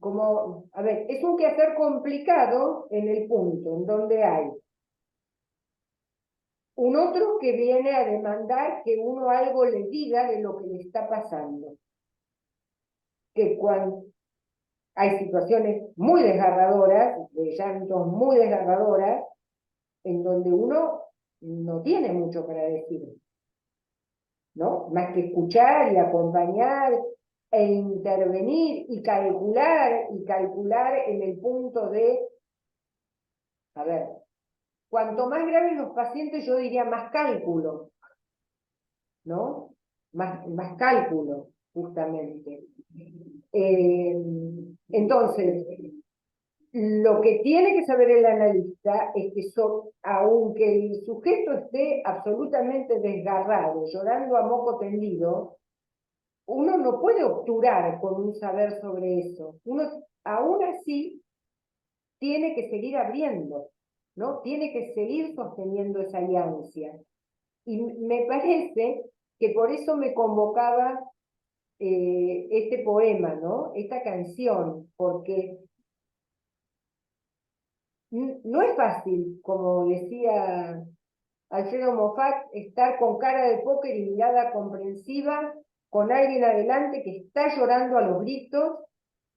C: como, a ver, es un quehacer complicado en el punto en donde hay un otro que viene a demandar que uno algo le diga de lo que le está pasando. Que cuando hay situaciones muy desgarradoras, de llantos muy desgarradoras, en donde uno no tiene mucho para decir, ¿no? Más que escuchar y acompañar e intervenir y calcular en el punto de, a ver, cuanto más graves los pacientes, yo diría más cálculo, ¿no? Más cálculo, justamente. Entonces, lo que tiene que saber el analista es que aunque el sujeto esté absolutamente desgarrado, llorando a moco tendido, uno no puede obturar con un saber sobre eso. Uno aún así tiene que seguir abriendo, ¿no? Tiene que seguir sosteniendo esa alianza. Y me parece que por eso me convocaba este poema, ¿no? Esta canción, porque no es fácil, como decía Alfredo Moffat, estar con cara de póker y mirada comprensiva con alguien adelante que está llorando a los gritos,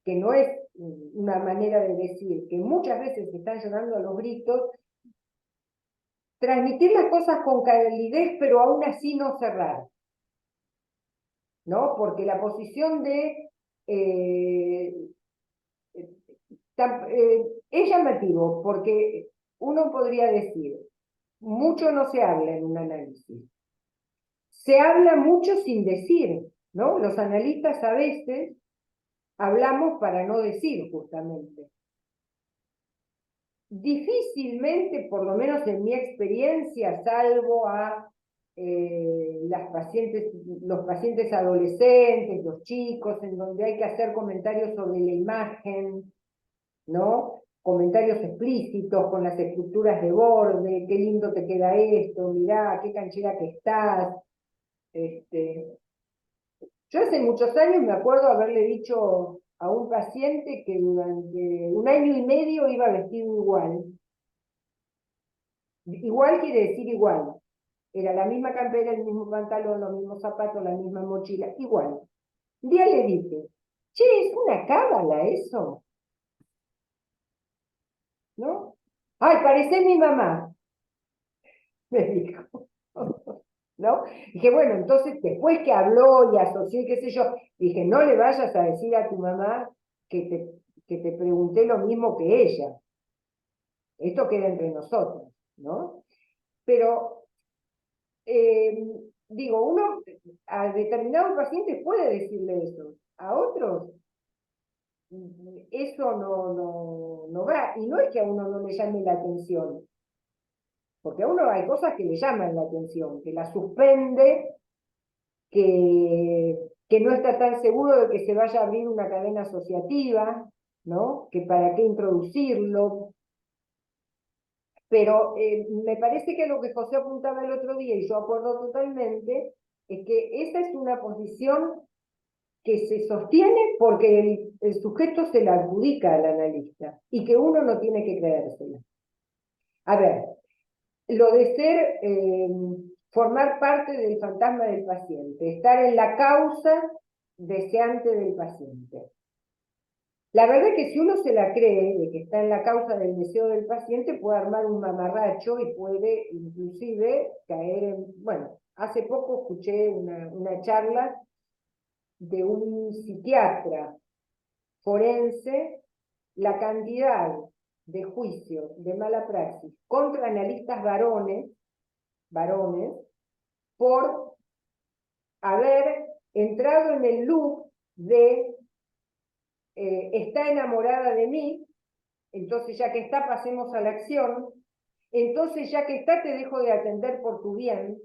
C: que no es una manera de decir, que muchas veces están llorando a los gritos, transmitir las cosas con calidez, pero aún así no cerrar, ¿no? Porque la posición de es llamativo, porque uno podría decir, mucho no se habla en un análisis. Se habla mucho sin decir, ¿no? Los analistas a veces hablamos para no decir, justamente. Difícilmente, por lo menos en mi experiencia, salvo a los pacientes adolescentes, los chicos, en donde hay que hacer comentarios sobre la imagen, ¿no? Comentarios explícitos con las estructuras de borde, qué lindo te queda esto, mirá, qué canchera que estás. Yo hace muchos años me acuerdo haberle dicho a un paciente que durante 1 año y medio iba vestido igual. Igual quiere decir igual. Era la misma campera, el mismo pantalón, los mismos zapatos, la misma mochila, igual. Un día le dije, che, ¿es una cábala eso? ¿No? Ay, parece mi mamá, me dijo. ¿No? Dije, bueno, entonces después que habló y asoció y qué sé yo, dije, no le vayas a decir a tu mamá que te pregunté lo mismo que ella. Esto queda entre nosotros, ¿no? Pero, digo, uno a determinados pacientes puede decirle eso, a otros eso no va, y no es que a uno no le llame la atención, porque a uno hay cosas que le llaman la atención, que la suspende, que no está tan seguro de que se vaya a abrir una cadena asociativa, ¿no? Que para qué introducirlo. Pero me parece que lo que José apuntaba el otro día, y yo acuerdo totalmente, es que esa es una posición que se sostiene porque el sujeto se la adjudica al analista, y que uno no tiene que creérsela. A ver, lo de ser, formar parte del fantasma del paciente, estar en la causa deseante del paciente. La verdad es que si uno se la cree de que está en la causa del deseo del paciente, puede armar un mamarracho y puede inclusive caer en... Bueno, hace poco escuché una charla de un psiquiatra forense, la cantidad de juicios de mala praxis contra analistas varones, por haber entrado en el loop de está enamorada de mí, entonces ya que está, pasemos a la acción, entonces ya que está, te dejo de atender por tu bien,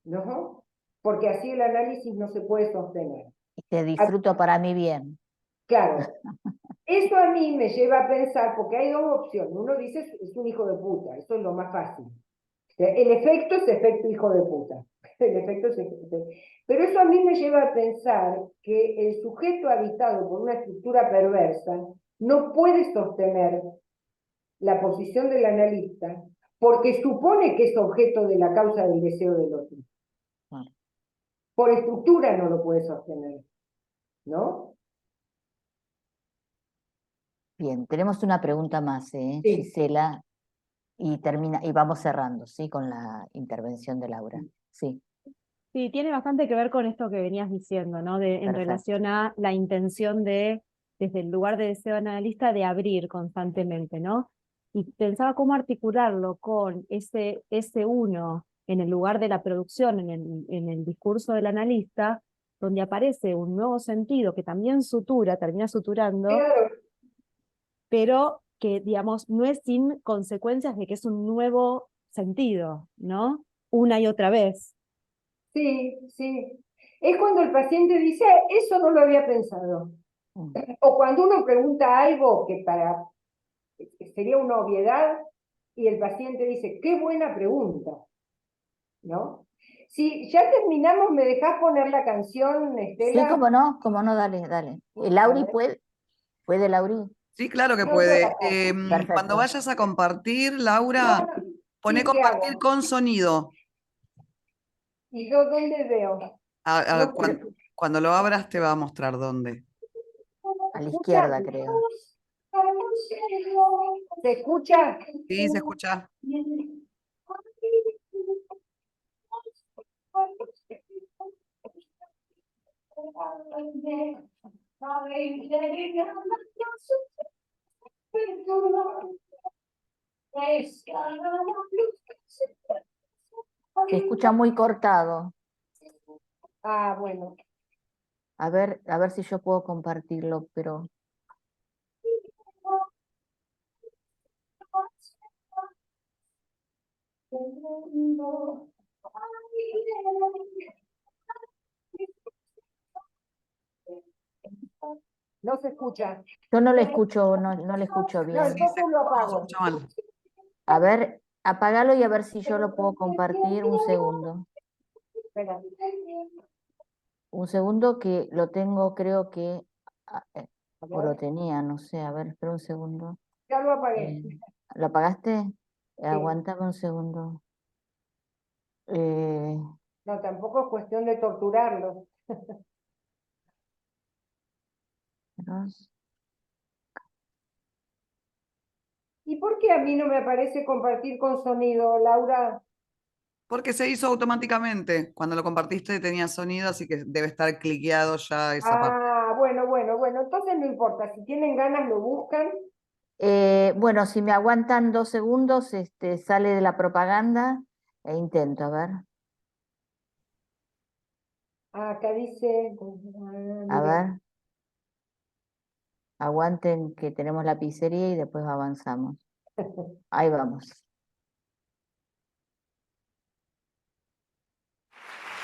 C: ¿no? Porque así el análisis no se puede sostener.
B: Y te disfruto para mi bien.
C: Claro, eso a mí me lleva a pensar, porque hay dos opciones, uno dice es un hijo de puta, eso es lo más fácil. El efecto es efecto hijo de puta. el efecto pero eso a mí me lleva a pensar que el sujeto habitado por una estructura perversa no puede sostener la posición del analista porque supone que es objeto de la causa del deseo del otro. Por estructura no lo puede sostener, ¿no?
B: Bien, tenemos una pregunta más,
C: Sí.
B: Gisela, y vamos cerrando, ¿sí? Con la intervención de Laura. Sí,
F: Sí, tiene bastante que ver con esto que venías diciendo, ¿no? En
B: perfecto.
F: relación a la intención desde el lugar de deseo analista, de abrir constantemente, ¿no? Y pensaba cómo articularlo con ese uno en el lugar de la producción, en el discurso del analista, donde aparece un nuevo sentido que también termina suturando,
C: Claro,
F: pero que, digamos, no es sin consecuencias de que es un nuevo sentido, ¿no? Una y otra vez.
C: sí, sí. Es cuando el paciente dice, eso no lo había pensado.
B: Mm.
C: O cuando uno pregunta algo que sería una obviedad y el paciente dice, qué buena pregunta, ¿no? Si ya terminamos, ¿me dejás poner la canción,
B: Sí,
C: Estela?
B: cómo no, dale.
C: A
B: Lauri
C: ver.
B: ¿puede Lauri?
A: Sí, claro que
C: No,
A: puede.
C: yo acá.
B: Perfecto.
A: Cuando vayas a compartir, Laura,
C: No,
A: poné
C: sí, ¿qué
A: compartir
C: hago?
A: con sonido.
C: ¿Y yo dónde veo? No puedo.
A: Cuando lo abras te va a mostrar dónde.
B: A la izquierda, creo.
C: ¿Se escucha?
A: Sí, se escucha.
B: Se escucha muy cortado.
C: Ah, bueno.
B: A ver si yo puedo compartirlo, pero...
C: No se escucha.
B: Yo no le escucho, no le escucho
C: No,
B: bien.
C: entonces lo
A: No, se
C: apago.
A: escucha mal.
B: A ver, apagalo y a ver si yo lo puedo compartir. Un segundo.
C: Espera.
B: Un segundo que lo tengo, creo que...
C: A
B: o lo
C: ver,
B: tenía, no sé. A ver, espera un segundo.
C: ya lo apagué.
B: ¿Lo apagaste? Aguántame un segundo.
C: No, tampoco es cuestión de torturarlo.
B: Dos.
C: ¿Y por qué a mí no me aparece compartir con sonido, Laura?
A: Porque se hizo automáticamente. Cuando lo compartiste tenía sonido, así que debe estar cliqueado ya esa parte.
C: Ah, bueno, entonces no importa. Si tienen ganas, lo buscan.
B: Bueno, si me aguantan 2 segundos, sale de la propaganda e intento, a ver.
C: Ah, acá dice.
B: A
C: Mira.
B: ver. Aguanten que tenemos la pizzería y después avanzamos. Ahí vamos.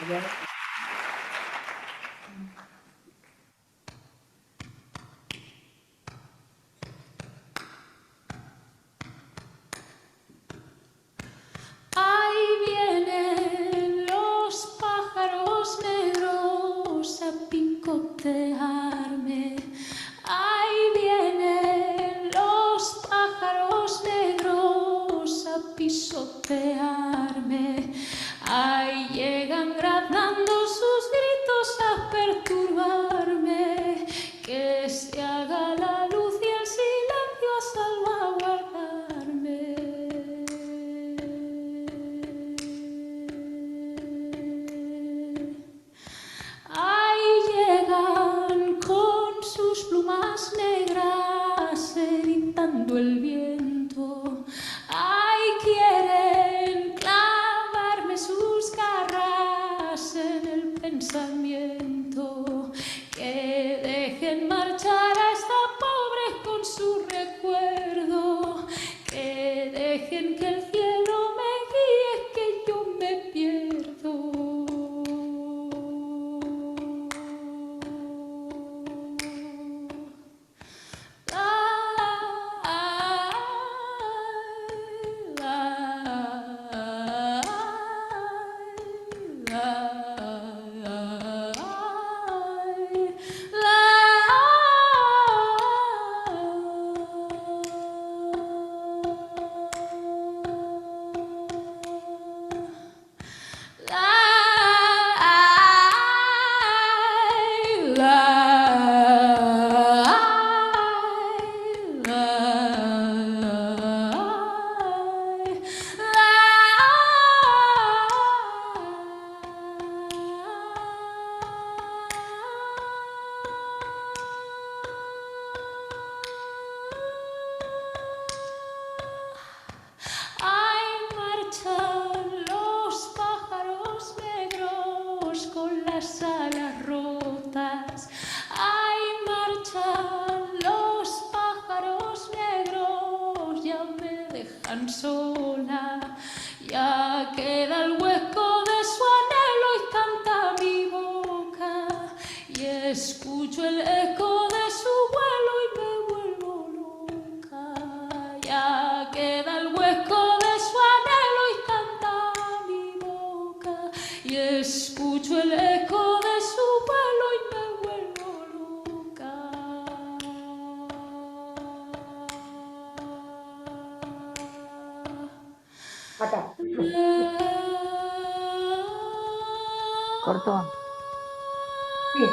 C: A ver.
G: Ahí vienen los pájaros negros a picotearme. Ahí vienen los pájaros negros a pisotearme. Ahí llegan granando sus gritos a perturbarme. Que se haga la luz y el silencio a salvaguardarme. Ahí llegan con sus plumas negras evitando el viento. Ahí quieren clavar dejan sola. Ya queda el hueco de su anhelo y canta mi boca. Y escucho el eco de su vuelo y me vuelvo loca. Ya queda el hueco de su anhelo y canta mi boca. Y escucho el eco de su vuelo y me vuelvo loca.
C: Acá.
B: ¿Cortó?
C: Sí.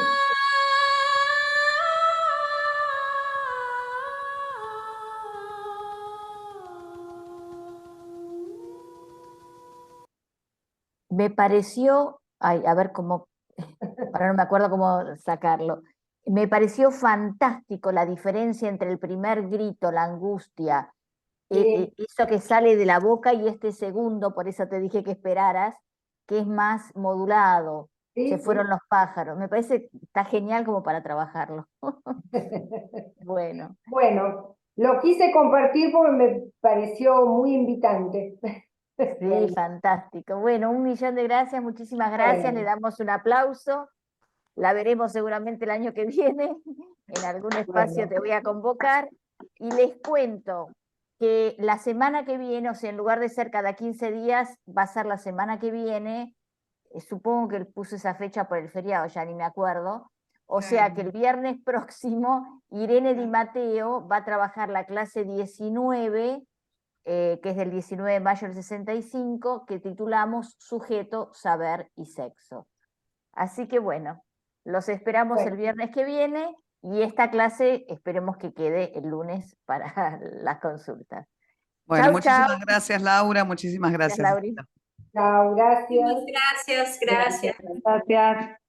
B: Me pareció, ay, a ver cómo, ahora no me acuerdo cómo sacarlo. Me pareció fantástico la diferencia entre el primer grito, la angustia,
C: Sí.
B: eso que sale de la boca y este segundo, por eso te dije que esperaras, que es más modulado.
C: Sí,
B: Se
C: sí.
B: fueron los pájaros. Me parece que está genial como para trabajarlo. Bueno,
C: Bueno, lo quise compartir porque me pareció muy invitante.
B: sí, fantástico. Bueno, 1.000.000 de gracias, muchísimas gracias. Le
C: Bueno,
B: damos un aplauso. La veremos seguramente el año que viene. En algún espacio
C: bueno.
B: te voy a convocar. Y les cuento que la semana que viene, o sea, en lugar de ser cada 15 días, va a ser la semana que viene. Supongo que puse esa fecha por el feriado, ya ni me acuerdo. O sea que el viernes próximo, Irene Di Matteo va a trabajar la clase 19, que es del 19 de mayo del 65, que titulamos Sujeto, Saber y Sexo. Así que bueno, los esperamos el
C: Bueno,
B: viernes que viene y esta clase esperemos que quede el lunes para las consultas.
A: Bueno,
B: Chau, chau.
A: muchísimas gracias, Laura. Muchísimas
B: Gracias,
A: gracias.
B: Lauri.
C: chao, gracias.
H: Gracias,
C: Gracias.
H: gracias.
C: Gracias.